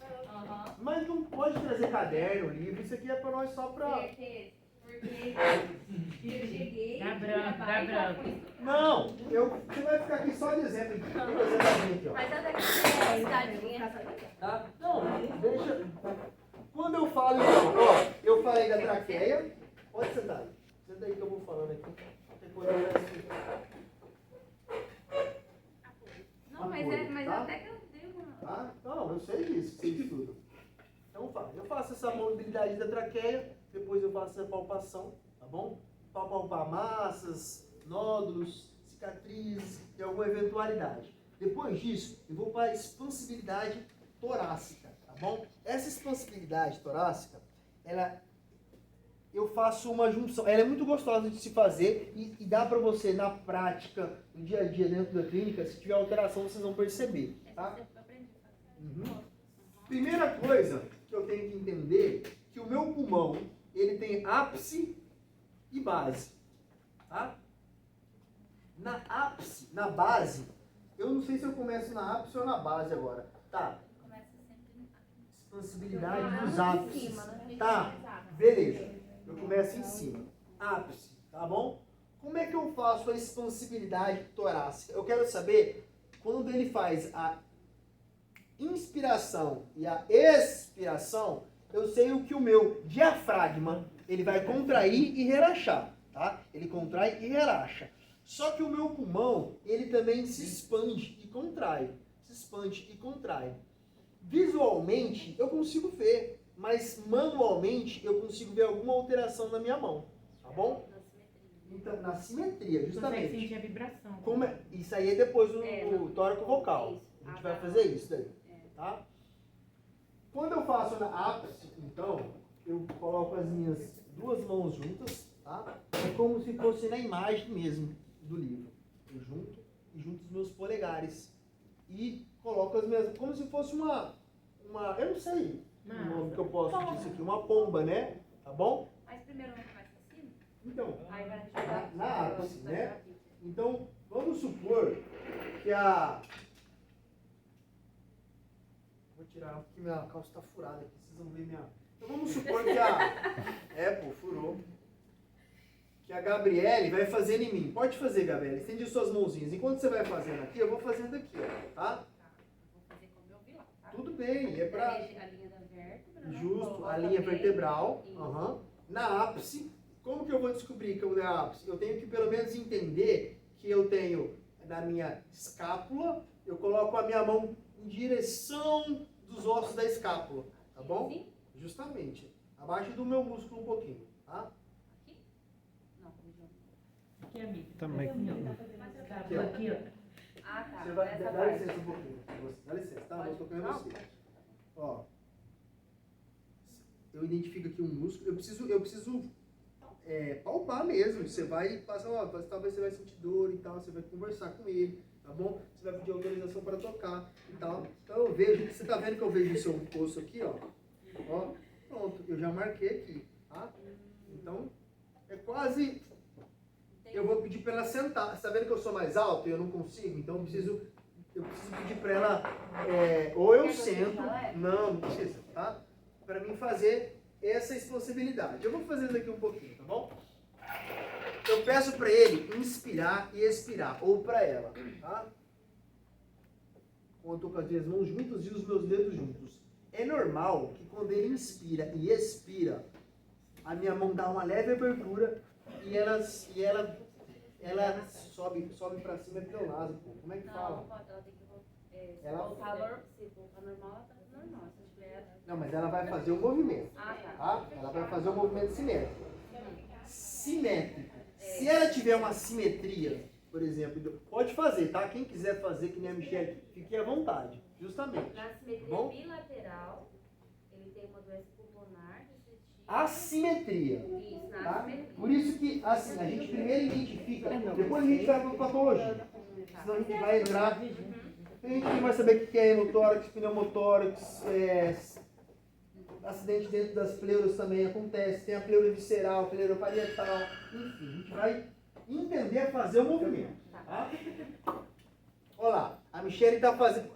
Mas não pode trazer caderno, livro, isso aqui é pra nós só pra... Certeza. Porque eu cheguei. branco. Não, você vai ficar aqui só de exemplo. Aqui, ó. Mas até que é escadinha. Tá? Não, deixa. Quando eu falo, então, ó, eu falei da traqueia. Pode sentar aí. Senta aí que eu vou falando aqui. Qualquer coisa eu peço. Não, mas Tá? até que eu dei uma. Tá? Não, eu sei disso, que você estuda. Então eu faço essa mobilidade da traqueia, depois eu faço essa palpação, tá bom? Para palpar massas, nódulos, cicatrizes e alguma eventualidade. Depois disso, eu vou para a expansibilidade torácica, tá bom? Essa expansibilidade torácica, eu faço uma junção, ela é muito gostosa de se fazer e dá para você, na prática, no dia a dia, dentro da clínica, se tiver alteração, vocês vão perceber, tá? Eu aprendi a fazer. Uhum. Primeira coisa que eu tenho que entender é que o meu pulmão, ele tem ápice e base, tá? Na ápice, na base, eu não sei se eu começo na ápice ou na base agora, tá? Começa sempre Expansibilidade dos ápices, tá? Beleza, eu começo em cima, ápice, tá bom? Como é que eu faço a expansibilidade torácica? Eu quero saber quando ele faz a inspiração e a expiração, eu sei o que o meu diafragma, ele vai contrair e relaxar, tá? Ele contrai e relaxa. Só que o meu pulmão, ele também se expande e contrai. Se expande e contrai. Visualmente, eu consigo ver, mas manualmente, eu consigo ver alguma alteração na minha mão, tá bom? Então, na simetria, Você consegue justamente. sentir a vibração. Isso aí é depois do no tóraco vocal. A gente vai fazer isso daí. Tá? Quando eu faço na ápice, então, eu coloco as minhas duas mãos juntas, tá? É como se fosse na imagem mesmo do livro. Eu junto os meus polegares e coloco as minhas, como se fosse uma eu não sei o nome que eu posso dizer aqui, uma pomba, né? Tá bom? Mas primeiro não começa assim? Então, Aí vai jogar na ápice, né? Então, vamos supor que vou tirar porque minha calça está furada aqui, vocês vão ver minha. Então vamos supor que furou. Que a Gabriele vai fazendo em mim. Pode fazer, Gabriele. Estende suas mãozinhas. Enquanto você vai fazendo aqui, eu vou fazendo aqui, ó, tá? Vou fazer como eu vi lá, tá? Tudo bem, é pra. A linha da vértebra. né? Justo, Coloca a linha bem. vertebral. Isso. Aham. Na ápice, como que eu vou descobrir que eu na ápice? Eu tenho que pelo menos entender que eu tenho na minha escápula, eu coloco a minha mão em direção dos ossos da escápula, tá bom? Assim? Justamente. Abaixo do meu músculo um pouquinho, tá? Aqui? Não, região. Aqui, amiga. Também. Aqui, ó. Aqui, ó. Ah, tá. Você vai, Essa dá parte. licença um pouquinho. Dá licença, tá? Pode? Eu tô tocando Não, você. pode. Ó. Eu identifico aqui um músculo. Eu preciso palpar mesmo. Você vai passar, ó, talvez você vai sentir dor e tal. Você vai conversar com ele, tá bom? Você vai pedir autorização para tocar e tal. Então eu vejo, você tá vendo que eu vejo o seu osso aqui, ó? Ó, pronto. Eu já marquei aqui, tá? Então, é quase. Eu vou pedir para ela sentar. Você tá vendo que eu sou mais alto e eu não consigo? Então eu preciso pedir para ela, ou eu Quer que eu sento, tire ela? não precisa, tá? Para mim fazer essa expansibilidade. Eu vou fazer isso aqui um pouquinho, tá bom? Eu peço para ele inspirar e expirar, ou para ela, tá? Quando eu tô com as minhas mãos juntas e os meus dedos juntos. É normal que quando ele inspira e expira, a minha mão dá uma leve abertura e ela sobe para cima, é pleonasmo. Como é que Não, fala? não pode. Ela tem que voltar. Ela- Se voltar normal, ela tá normal. Se tiver. Não, mas ela vai fazer o movimento, Ah, tá. tá? Ela vai fazer o movimento simétrico. Simétrico. Se ela tiver uma simetria, por exemplo, pode fazer, tá? Quem quiser fazer, que nem a Michelle, fique à vontade, justamente. Na simetria Bom? bilateral, ele tem uma doença pulmonar, restritiva. Assimetria. Isso, na Tá? assimetria. Por isso que, assim, a gente primeiro identifica, depois a gente vai para a patologia. Senão a gente vai entrar. A gente vai saber o que é hemotórax, pneumotórax, acidente dentro das pleuras também acontece, tem a pleura visceral, pleura parietal, enfim, a gente vai entender a fazer o movimento. Tá? Olha lá, a Michelle está fazendo.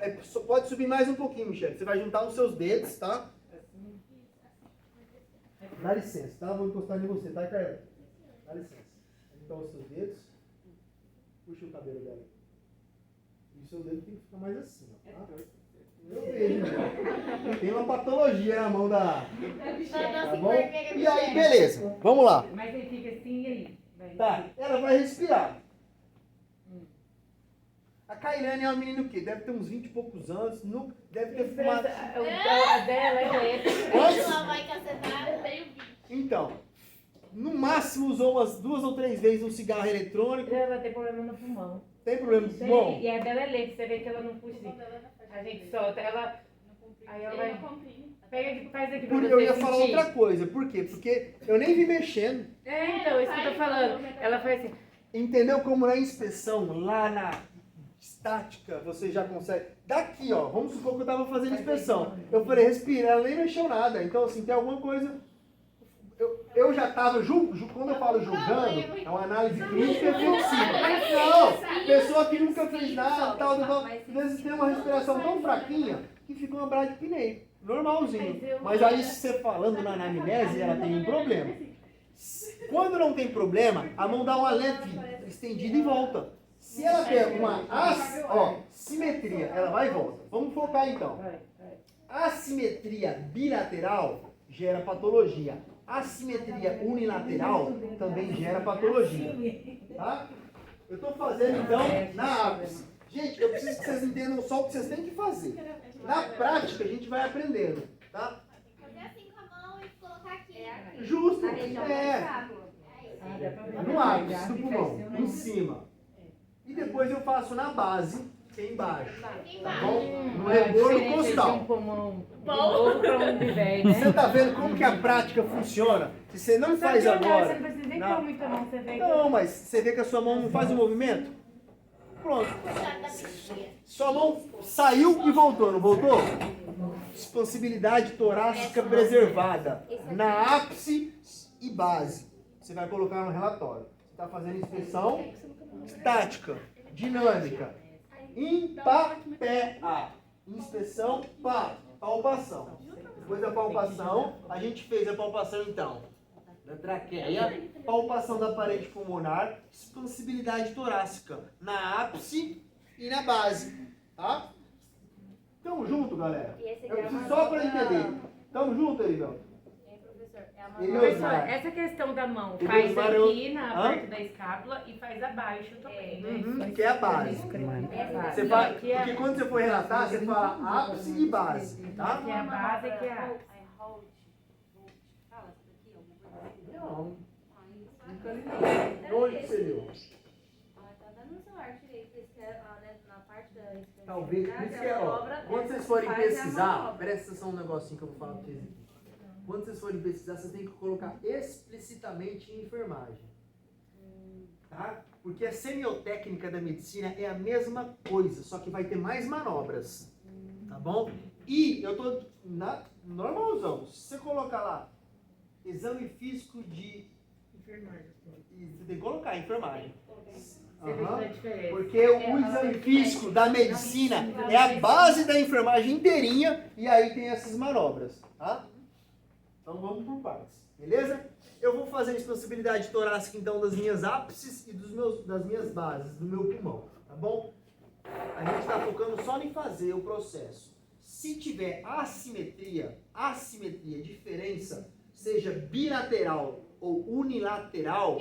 Pode subir mais um pouquinho, Michelle. Você vai juntar os seus dedos, tá? Dá licença, tá? Vou encostar em você, tá, Carla? Dá licença. juntar os seus dedos. Puxa o cabelo dela. E o seu dedo tem que ficar mais assim, ó, tá? Eu vejo, né? Tem uma patologia na mão da... Tá bom? E aí, beleza. Vamos lá. Mas ele fica assim e aí? Tá, ela vai respirar. A Kailane é uma menina o quê? Deve ter uns 20 e poucos anos. Deve ter fumado... A dela é Ela vai cacetar, eu tenho 20. Então, no máximo usou umas 2 ou 3 vezes um cigarro eletrônico. Ela tem problema no pulmão. Tem problema no pulmão? E a dela é leve, você vê que ela não puxa. A gente solta, ela... Aí ela vai... Pega aqui, faz aqui pra Porque você eu ia sentir. falar outra coisa. Por quê? Porque eu nem vi mexendo. Então, isso que eu tô falando. Ela faz assim... Entendeu como na inspeção, lá na estática, você já consegue... Daqui, ó, vamos supor que eu tava fazendo inspeção. Eu falei, respira, ela nem mexeu nada. Então, assim, tem alguma coisa... Eu já tava, quando eu falo julgando, é uma análise crítica e ofensiva. Não, pessoa que nunca fez nada, tal, às vezes tem uma respiração tão fraquinha que fica uma bradipineia. Normalzinho. Mas aí, você falando na anamnese, ela tem um problema. Quando não tem problema, a mão dá uma leve estendida e volta. Se ela pega uma simetria, ela vai e volta. Vamos focar então. Assimetria bilateral gera patologia. Assimetria unilateral também gera patologia. Tá? Eu estou fazendo então na ápice. Gente, eu preciso que vocês entendam só o que vocês têm que fazer. Na prática a gente vai aprendendo. Tá? Fazer assim com a mão e colocar aqui. Justo. No ápice do pulmão, em cima. E depois eu faço na base, que é embaixo. Tá bom? No rebordo costal. Um pulmão de novo pra um de 10, né? Você tá vendo como que a prática funciona? Se você não faz agora... Você não precisa nem Não. pôr muita mão, você vê que... Não, mas você vê que a sua mão não faz o movimento? Pronto. Sua mão saiu e voltou, não voltou? Expansibilidade torácica preservada. Na ápice e base. Você vai colocar no relatório. Você está fazendo inspeção estática, dinâmica. Impapea. Inspeção, palpação. Depois da palpação, a gente fez a palpação então da traqueia, palpação da parede pulmonar, expansibilidade torácica na ápice e na base, tá? Tamo junto, galera? Eu preciso só para entender. Tamo junto, Erivelto? Professor, essa questão da mão, faz aqui na parte da escápula e faz abaixo também, né? Que é a base. Você fala, porque quando você for relatar, você fala ápice e base, tá? Aqui é a base, aqui é a ápice. Não. Nunca li não. Onde que você leu? Tá dando no celular, tirei, que na parte da Talvez, por isso que é, ó, quando vocês forem pesquisar, presta atenção um negocinho que eu vou falar pra vocês aqui. Quando vocês forem pesquisar, vocês têm que colocar explicitamente em enfermagem. Tá? Porque a semiotécnica da medicina é a mesma coisa, só que vai ter mais manobras. Tá bom? E eu tô normalzão. Se você colocar lá, exame físico de enfermagem. Você tem que colocar enfermagem. Porque o exame físico da medicina é a base da enfermagem inteirinha e aí tem essas manobras, tá? Então vamos por partes, beleza? Eu vou fazer a expansibilidade torácica então das minhas ápices e das minhas bases, do meu pulmão, tá bom? A gente está focando só em fazer o processo. Se tiver assimetria, diferença, seja bilateral ou unilateral,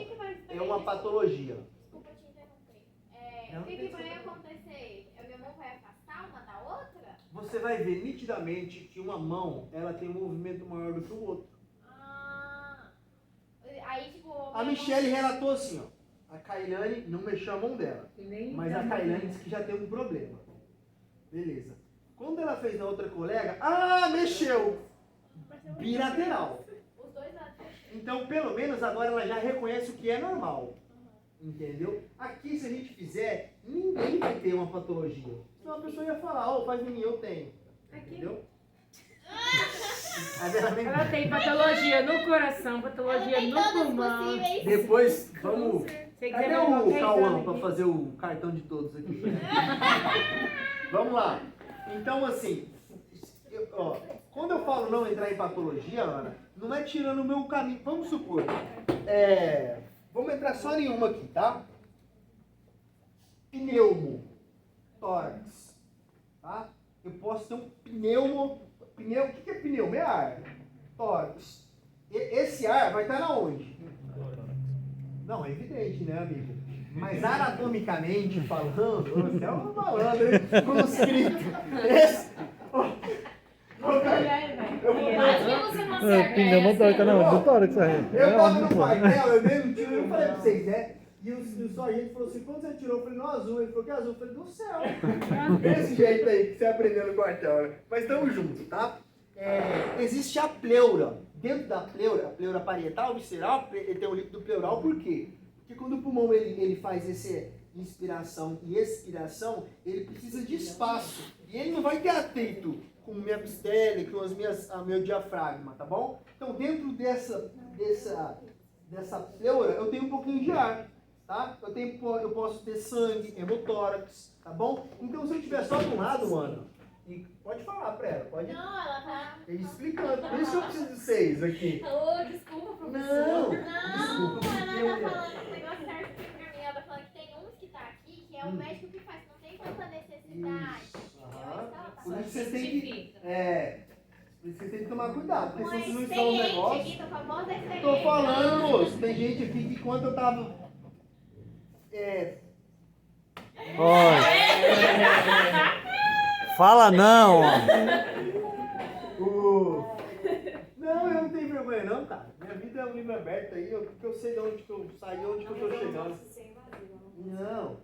é uma patologia. Desculpa te interromper. O que vai acontecer? A minha mão vai afastar uma da outra? Você vai ver nitidamente que uma mão, ela tem um movimento maior do que o outro. Aí, tipo... A Michelle relatou assim, ó. A Kailane não mexeu a mão dela. Mas a Kailane disse que já tem um problema. Beleza. Quando ela fez na outra colega, mexeu! Bilateral. Os dois lados. Então, pelo menos agora ela já reconhece o que é normal. Entendeu? Aqui, se a gente fizer, ninguém vai ter uma patologia. Senão a pessoa ia falar, faz em mim, eu tenho. Entendeu? Ela tem patologia no coração, patologia no pulmão. Depois, vamos... Cadê o Cauã aqui? para fazer o cartão de todos aqui? Vamos lá. Então, assim, quando eu falo não entrar em patologia, Ana, não é tirando o meu caminho. Vamos supor, vamos vamos entrar só em uma aqui, tá? Pneumo, tórax, tá? Eu posso ter um pneumo, o que é pneumo? É ar, tórax. Esse ar vai estar na onde? Não, é evidente, né, amigo? Mas anatomicamente falando, você é um malandro, hein? Conscrito. Esse... Imagina você não acerta Pneu essa. motor, não, do tórax aí. Eu tava no quartel, eu dei um tiro, eu falei pra vocês, né? E o sargento falou assim, quando você tirou? Eu falei, no azul. Ele falou, que azul? Eu falei, do céu. Desse jeito aí que você aprendeu no quartel, né? Mas tamo junto, tá? Existe a pleura. Dentro da pleura, a pleura parietal, visceral, ele tem o líquido pleural, por quê? Porque quando o pulmão ele faz essa inspiração e expiração, ele precisa de espaço. E ele não vai ter atrito com minha pistele, com meu diafragma, tá bom? Então, dentro dessa pleura, eu tenho um pouquinho de ar, tá? Eu posso ter sangue, hemotórax, tá bom? Então, se eu tiver só de um lado, Ana, e pode falar pra ela, pode Não, ela tá... explicando. Por isso eu preciso de vocês aqui. Ô, desculpa, professor. Não, Não, desculpa. ela tá falando um negócio certo aqui pra mim. Ela tá falando que tem uns que tá aqui, que é o médico que faz, não tem tanta necessidade. Isso, Entendeu? aham. Então ela tá Por falando. isso você tem que... Por isso você tem que tomar cuidado, porque Uma se vocês não estão no experiente negócio... aqui, tô com a voz da experiente. Tô falando, moço. Tem gente aqui que quando eu tava... Oi. Fala não, ó. Não, eu não tenho vergonha não, cara. Minha vida é um livro aberto aí, porque eu sei de onde que eu saí, onde que eu tô chegando. Não,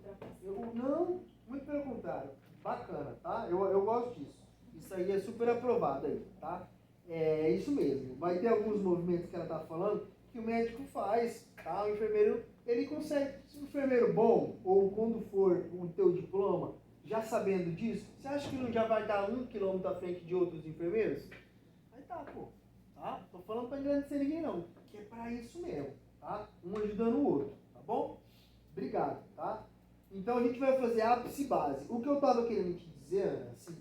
muito pelo contrário. Bacana, tá? Eu gosto disso. Isso aí é super aprovado aí, tá? É isso mesmo. Vai ter alguns movimentos que ela tá falando que o médico faz, tá? O enfermeiro, ele consegue. Se o enfermeiro bom, ou quando for o teu diploma, já sabendo disso, você acha que não já vai dar 1 quilômetro à frente de outros enfermeiros? Aí tá, pô. Tá? Tô falando pra engrandecer ninguém não. Que é pra isso mesmo, tá? Um ajudando o outro, tá bom? Obrigado, tá? Então a gente vai fazer ápice e base. O que eu tava querendo te dizer, Ana, assim,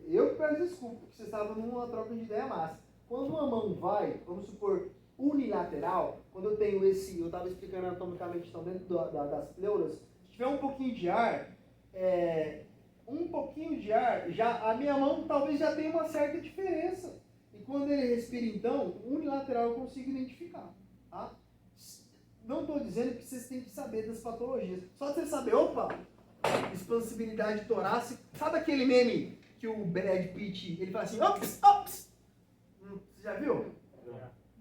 eu peço desculpa, porque vocês estavam numa troca de ideia massa. Quando uma mão vai, vamos supor, unilateral, quando eu tenho eu estava explicando anatomicamente então, dentro das pleuras, se tiver um pouquinho de ar, já a minha mão talvez já tenha uma certa diferença. E quando ele respira então, unilateral eu consigo identificar, tá? Não estou dizendo que vocês têm que saber das patologias. Só você saber, opa, expansibilidade torácica. Sabe aquele meme que o Brad Pitt, ele fala assim, ops, ops. Você já viu?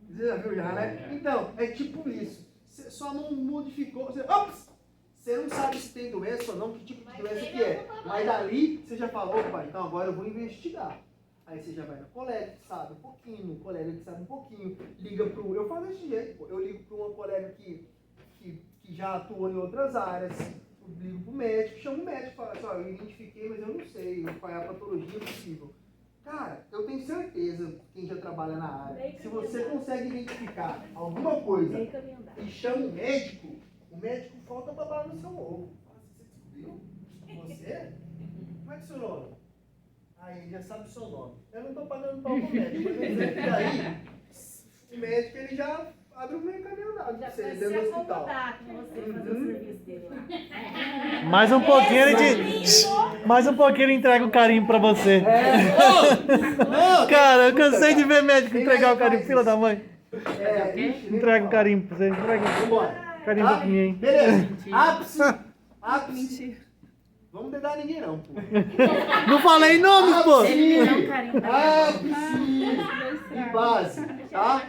Você já viu já, né? Então, é tipo isso. Você só não modificou, ops! Você não sabe se tem doença ou não, que tipo de doença que é. Mas ali, você já falou, opa, então agora eu vou investigar. Aí você já vai no colega que sabe um pouquinho, no colega que sabe um pouquinho, liga pro... Eu falo desse jeito, eu ligo para uma colega que já atuou em outras áreas, eu ligo pro médico, chamo o médico e falo assim, ó, eu identifiquei, mas eu não sei qual é a patologia possível. Cara, eu tenho certeza, quem já trabalha na área, se você consegue identificar alguma coisa e chama o médico falta babar no seu ovo. Você descobriu? Você? Como é que é o seu nome? Aí ele já sabe o seu nome. Eu não estou pagando pau pro médico, mas eu que daí o médico ele já abre um meio caminho andado pra você dentro do hospital. Mais um pouquinho ele entrega o carimbo pra você. Cara, eu cansei de ver médico entregar o carimbo, filha da mãe. Entrega o carimbo pra você, entrega o carimbo pra mim, hein. Beleza. Ápice. Vamos dedar ninguém não, pô. Não falei nomes, pô. Ápice e base, tá?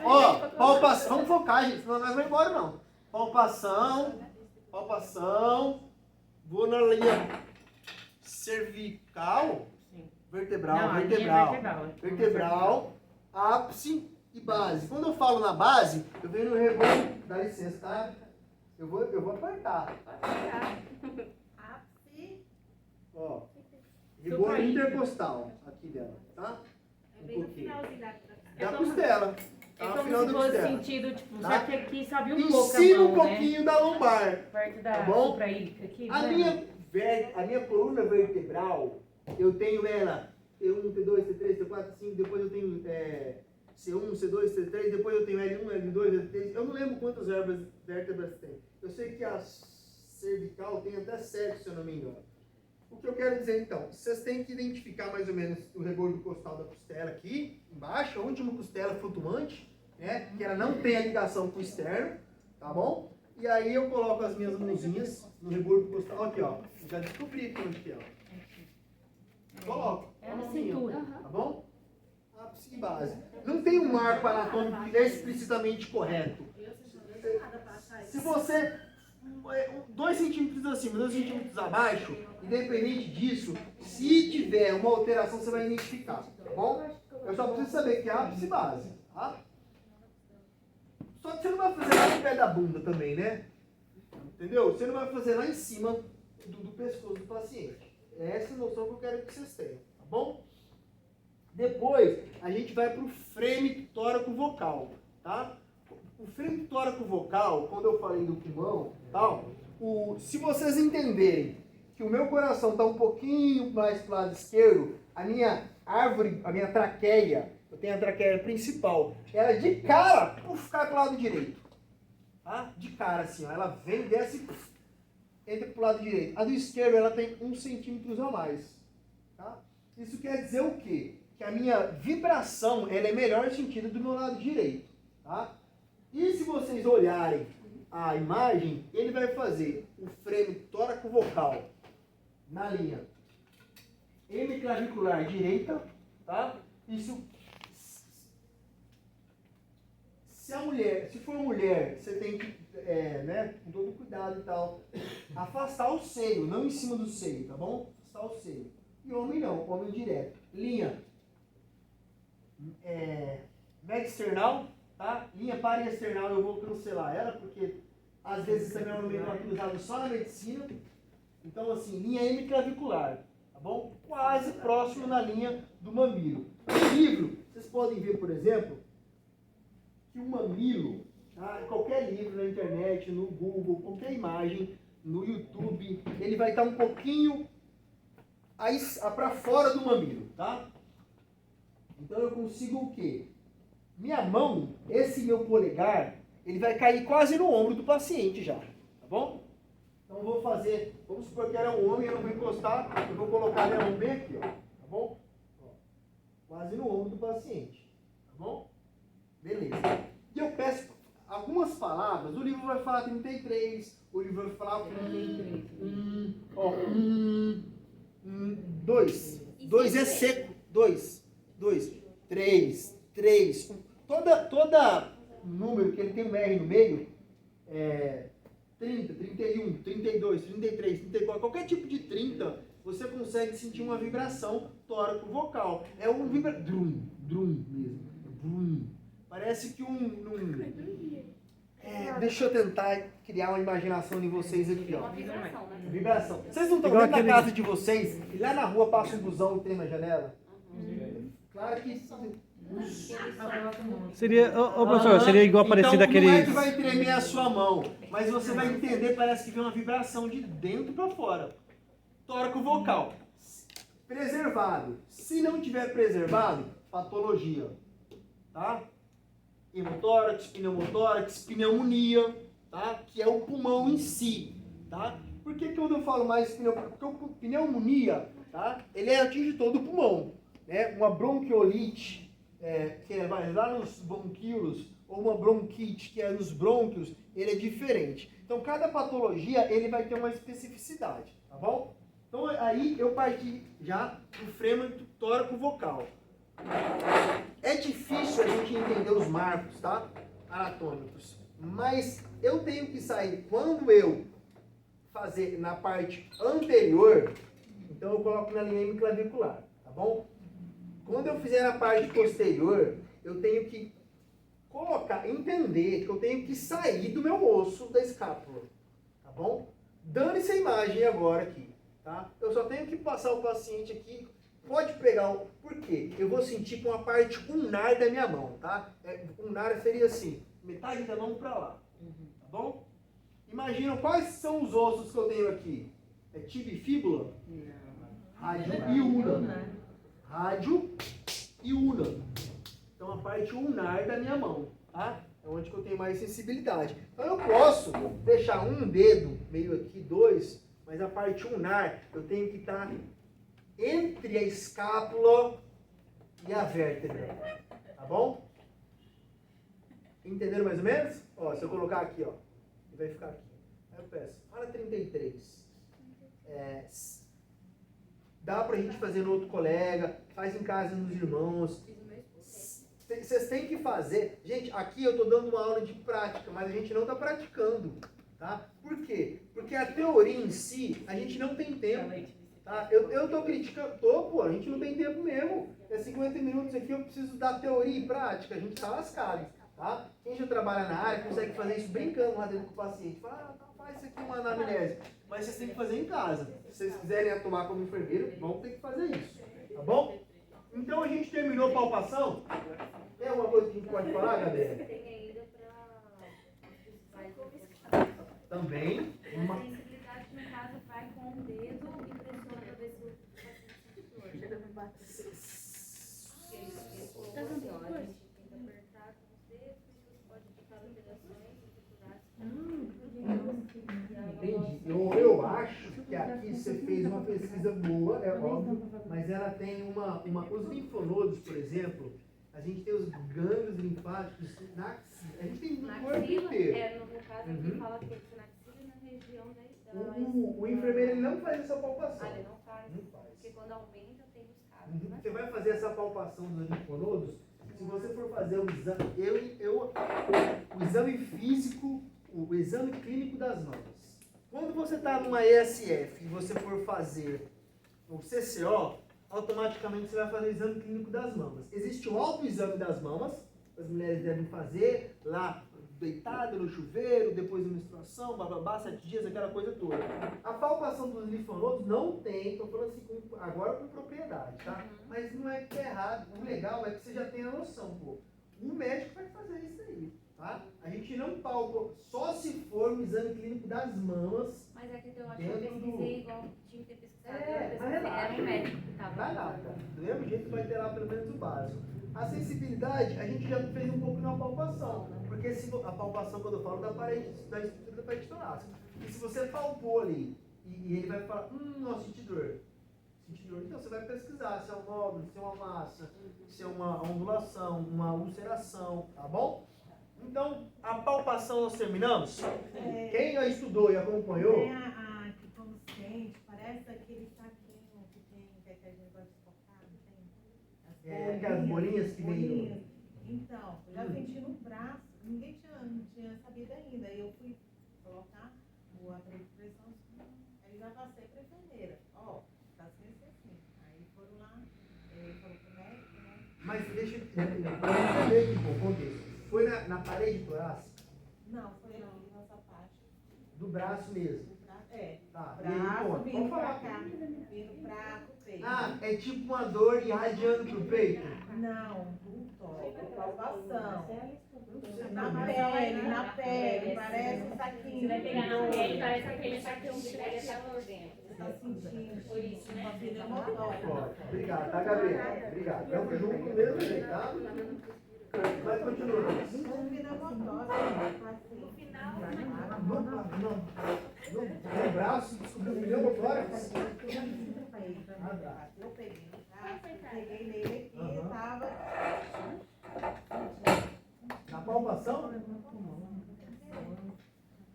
Ó, palpação, vamos focar, gente, senão nós não vamos embora não. Palpação, vou na linha cervical, vertebral, ápice e base. Quando eu falo na base, eu venho no rebordo, dá licença, tá? Eu vou apertar. Ó, rebordo intercostal aqui dela, tá? É bem no finalzinho Da costela. É Tá no como final se da fosse costela. sentido, tipo, Tá? só que aqui sobe um Em pouco a cima mão, um pouquinho da lombar. Perto da Tá bom? supraílica aqui, A né? minha coluna vertebral, eu tenho ela T1, T2, T3, T4, T5, depois eu tenho C1, C2, C3, depois eu tenho L1, L2, L3. Eu não lembro quantas vértebras tem. Eu sei que a cervical tem até 7, se eu não me engano. O que eu quero dizer, então, vocês têm que identificar mais ou menos o rebordo costal da costela aqui, embaixo, a última costela flutuante, né, que ela não tem a ligação com o externo, tá bom? E aí eu coloco as minhas mãozinhas no rebordo costal, aqui ó, já descobri aqui onde que é, ó. Coloco, É na cintura. tá bom? Ápice e base. Não tem um marco anatômico que é explicitamente correto. Se você 2 centímetros acima, 2 centímetros abaixo, independente disso, se tiver uma alteração, você vai identificar, tá bom? Eu só preciso saber que é ápice e base, tá? Só que você não vai fazer lá no pé da bunda também, né? Entendeu? Você não vai fazer lá em cima do pescoço do paciente. É essa noção que eu quero que vocês tenham, tá bom? Depois, a gente vai para o frame tóraco-vocal, tá? O frame tóraco-vocal, quando eu falei do pulmão, tal, se vocês entenderem que o meu coração está um pouquinho mais para o lado esquerdo, a minha árvore, a minha traqueia, eu tenho a traqueia principal, ela de cara, cai para o lado direito. Tá? De cara assim, ó, ela vem, desce e entra para o lado direito. A do esquerdo, ela tem 1 centímetro a mais. Tá? Isso quer dizer o quê? Que a minha vibração, ela é melhor no sentido do meu lado direito. Tá? E se vocês olharem a imagem, ele vai fazer o frame tóraco-vocal na linha hemiclavicular direita, tá? Isso, se for mulher, você tem que, né, com todo cuidado e tal, afastar o seio, não em cima do seio, tá bom? Afastar o seio. E homem não, homem direto. Linha média external, tá? Linha paraesternal eu vou cancelar ela, porque às vezes também é um nomenclatura usado só na medicina. Então, assim, linha hemiclavicular, tá bom? Quase próximo na linha do mamilo. No livro, vocês podem ver, por exemplo, que o mamilo, tá? Qualquer livro na internet, no Google, qualquer imagem, no YouTube, ele vai estar um pouquinho para fora do mamilo, tá? Então eu consigo o quê? Minha mão, esse meu polegar, ele vai cair quase no ombro do paciente já, tá bom? Então eu vou fazer, vamos supor que era um homem, eu não vou encostar, eu vou colocar a minha mão bem aqui, ó, tá bom? Ó, quase no ombro do paciente, tá bom? Beleza. E eu peço algumas palavras, o livro vai falar 33, o livro vai falar 2. 2 é seco, 2, 3, 3. Toda número que ele tem um R no meio, 30, 31, 32, 33, 34, qualquer tipo de 30, você consegue sentir uma vibração tóraco-vocal. É um drum mesmo. Drum. Parece que deixa eu tentar criar uma imaginação em vocês aqui, ó. Vibração. Vocês não estão dentro da casa de vocês e lá na rua passa um busão e tem na janela? Claro que seria, professor, seria igual parecido então, aquele. Não é que vai tremer a sua mão, mas você vai entender, parece que vem uma vibração de dentro para fora. Tóraco-vocal. Preservado. Se não tiver preservado, patologia. Tá? Hemotórax, pneumotórax, pneumonia, tá? Que é o pulmão em si, tá? Por que quando eu falo mais pneumonia? Porque pneumonia, tá? Ele atinge todo o pulmão, né? Uma bronquiolite, que vai lá nos bronquíolos, ou uma bronquite, que é nos brônquios, ele é diferente. Então, cada patologia, ele vai ter uma especificidade, tá bom? Então, aí eu parti já do frame tóraco-vocal. É difícil a gente entender os marcos, tá? Anatômicos. Mas eu tenho que sair, quando eu fazer na parte anterior, então eu coloco na linha hemiclavicular, tá bom? Quando eu fizer na parte posterior, eu tenho que entender que eu tenho que sair do meu osso da escápula, tá bom? Dane-se a imagem agora aqui, tá? Eu só tenho que passar o paciente aqui. Pode pegar o... Por quê? Eu vou sentir com a parte ulnar da minha mão, tá? Ulnar seria assim, metade da mão para lá, tá bom? Imagina quais são os ossos que eu tenho aqui. É tibia e fíbula? Rádio e una. Rádio e una. Então Então a parte ulnar da minha mão, tá? É onde que eu tenho mais sensibilidade. Então eu posso deixar um dedo meio aqui, 2, mas a parte ulnar eu tenho que estar entre a escápula e a vértebra, tá bom? Entenderam mais ou menos? Ó, se eu colocar aqui, ó, ele vai ficar aqui. Aí eu peço, para 33. Dá pra gente fazer no outro colega, faz em casa nos irmãos. Vocês têm que fazer. Gente, aqui eu tô dando uma aula de prática, mas a gente não tá praticando, tá? Por quê? Porque a teoria em si, a gente não tem tempo. Tá? Eu tô criticando, pô, a gente não tem tempo mesmo. É 50 minutos aqui, eu preciso da teoria e prática, a gente tá lascado, tá? Quem já trabalha na área consegue fazer isso brincando lá dentro com o paciente. Fala, faz isso aqui uma anamnese. Mas vocês têm que fazer em casa. Se vocês quiserem atuar como enfermeiro, vão ter que fazer isso, tá bom? Então a gente terminou a palpação. Tem alguma coisa que a gente pode falar, Gabriela? Tem ainda pra... Também. A sensibilidade, no caso, vai com o dedo e pressiona pra ver se o paciente sente dor. Tá com dor? A gente tem que apertar com os dedos, você pode aplicar alterações, Entendi. Eu acho que aqui você fez uma pesquisa boa, é óbvio, mas ela tem uma... Os linfonodos, por exemplo, a gente tem os gânglios linfáticos na axila. A gente tem no corpo inteiro. No caso aqui fala que na axila e na região da... O enfermeiro ele não faz essa palpação. Ele não faz. Não faz. Porque quando aumenta tem os casos, né? Você vai fazer essa palpação dos linfonodos, se você for fazer o exame, o exame físico, o exame clínico das mamas. Quando você está numa ESF e você for fazer o CCO, automaticamente você vai fazer o exame clínico das mamas. Existe o autoexame das mamas, as mulheres devem fazer lá, deitada no chuveiro, depois da menstruação, bababá, 7 dias, aquela coisa toda. A palpação dos linfonodos não tem, estou falando assim agora com propriedade, tá? Mas não é que é errado, o legal é que você já tenha noção, pô. Um médico vai fazer isso aí, tá? A gente não palpa, só se for um exame clínico das mamas. Mas é que eu acho que eu pesquisei igual tinha que ter pesquisado. Mas relaxa. Era um médico que tava. Vai lá, cara. Do mesmo jeito vai ter lá pelo menos o básico. A sensibilidade, a gente já fez um pouco na palpação. Porque se a palpação, quando eu falo da parede, da estrutura da parede torácica. E se você palpou ali, e ele vai falar, não, senti dor. Senti dor. Então você vai pesquisar se é um nódulo, se é uma massa, se é uma ondulação, uma ulceração, tá bom? Então, a palpação nós terminamos? Quem já estudou e acompanhou? Tem que como sente, parece aquele saquinho que tem, que a gente gosta de tocar, não tem? Aquelas bolinhas que vem. Então, eu já senti no braço, ninguém tinha sabido ainda. Aí eu fui colocar o aparelho de pressão, aí já passei para a enfermeira. Ó, tá sendo assim. Aí foram lá, falou pro médico, né? Mas deixa eu entender aqui um contexto. Foi na parede torácica? Não, foi aqui, nossa parte. Do braço mesmo? Do braço, Tá. braço, vindo pra falar. cá, vindo pra o peito. Ah, é tipo uma dor irradiando pro peito? Não, do toque, palpação. Na Na pele, parece um saquinho. Você vai pegar na pele, parece aquele saquinho que pega por dentro. Você tá sentindo Por isso, né? uma vida motória. Obrigado, tá, Gabriela? Obrigado. Tamo junto mesmo jeito, tá? Vai continuando. Vida motória, no final, No braço, descobriu o pneu motórax? eu peguei no braço, peguei nele aqui e tava. Na palpação?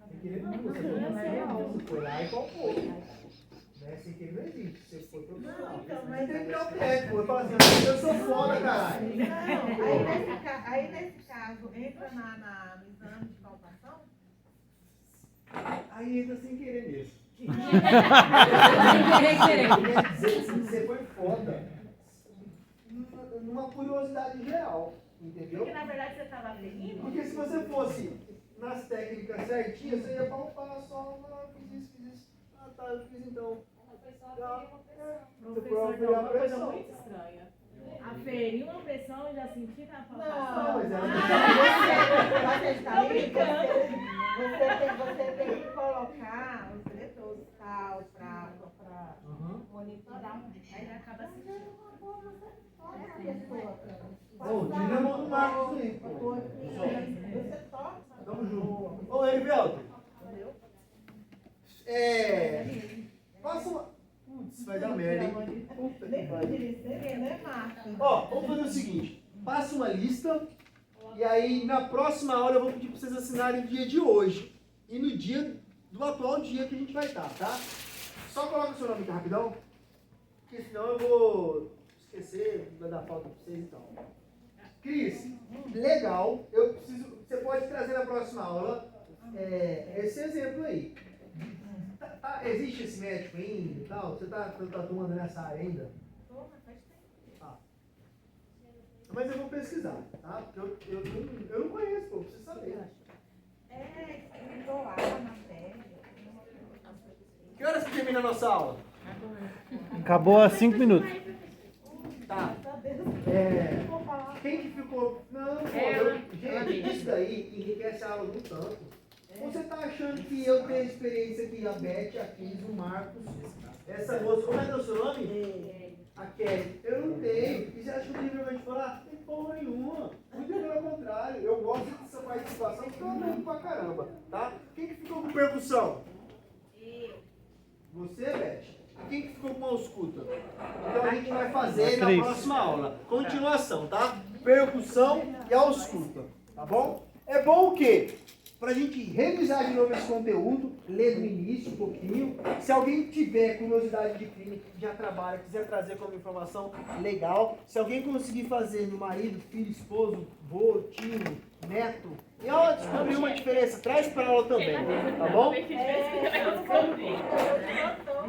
Sem querer não, você foi lá e palpou. Né? Sem querer não existe, você foi profissional. Mas tem que ter o técnico, eu falo assim, eu sou foda, caralho. Não, aí nesse caso, entra no exame de palpação? Aí entra sem querer mesmo. Querer. Você foi foda. Numa curiosidade geral, entendeu? Porque na verdade você estava ferindo? Porque se você fosse nas técnicas certinhas, você ia palpar só, fiz isso. Ah, tá, eu fiz então. Professor, não, uma coisa muito estranha. Aferir uma pressão e já sentir na palpação? Não, mas Você está brincando. Você tem que colocar os eletrodos tal para monitorar. Aí acaba sentindo uma boa, você olha a pessoa. Ô, tira a mão do Marcos aí, pô. Você toca. Tamo junto. Ô, Erivelto. Passa uma... Putz, vai dar merda, hein? Depois de licença, né, Marcos? Ó, vamos fazer o seguinte. Passa uma lista e aí na próxima aula eu vou pedir pra vocês assinarem o dia de hoje. E no dia do atual dia que a gente vai estar, tá? Só coloca o seu nome aqui rapidão. Porque senão eu vou esquecer, vai dar falta pra vocês e tal. Cris, legal. Eu preciso. Você pode trazer na próxima aula esse exemplo aí. Existe esse médico ainda e tal? Você tá atuando nessa área ainda? Toma, faz tempo. Tá. Mas eu vou pesquisar, tá? Porque eu não conheço, pô, preciso saber. Doar na pele. Que horas que termina a nossa aula? Acabou há 5 minutos. Tá. Quem que ficou... Não, pô, gente, isso daí enriquece a aula de um tanto. Você tá achando que eu tenho experiência aqui, a Beth, a Cris, o Marcos, essa moça, como é que é o seu nome? A Kelly. Eu não tenho. E você acha que o livro vai te falar? Tem porra nenhuma. Muito pelo contrário. Eu gosto dessa participação porque eu amo pra caramba, tá? Quem que ficou com percussão? Eu. Você, Beth? E quem que ficou com ausculta? Então a gente vai fazer na próxima aula. Continuação, tá? Percussão e ausculta, tá bom? É bom o quê? Pra gente revisar de novo esse conteúdo, ler do início um pouquinho. Se alguém tiver curiosidade de clínica, que já trabalha, quiser trazer como informação, legal. Se alguém conseguir fazer no marido, filho, esposo, vô, tio, neto, e ela descobrir uma diferença, traz para ela também, tá bom? Eu não vou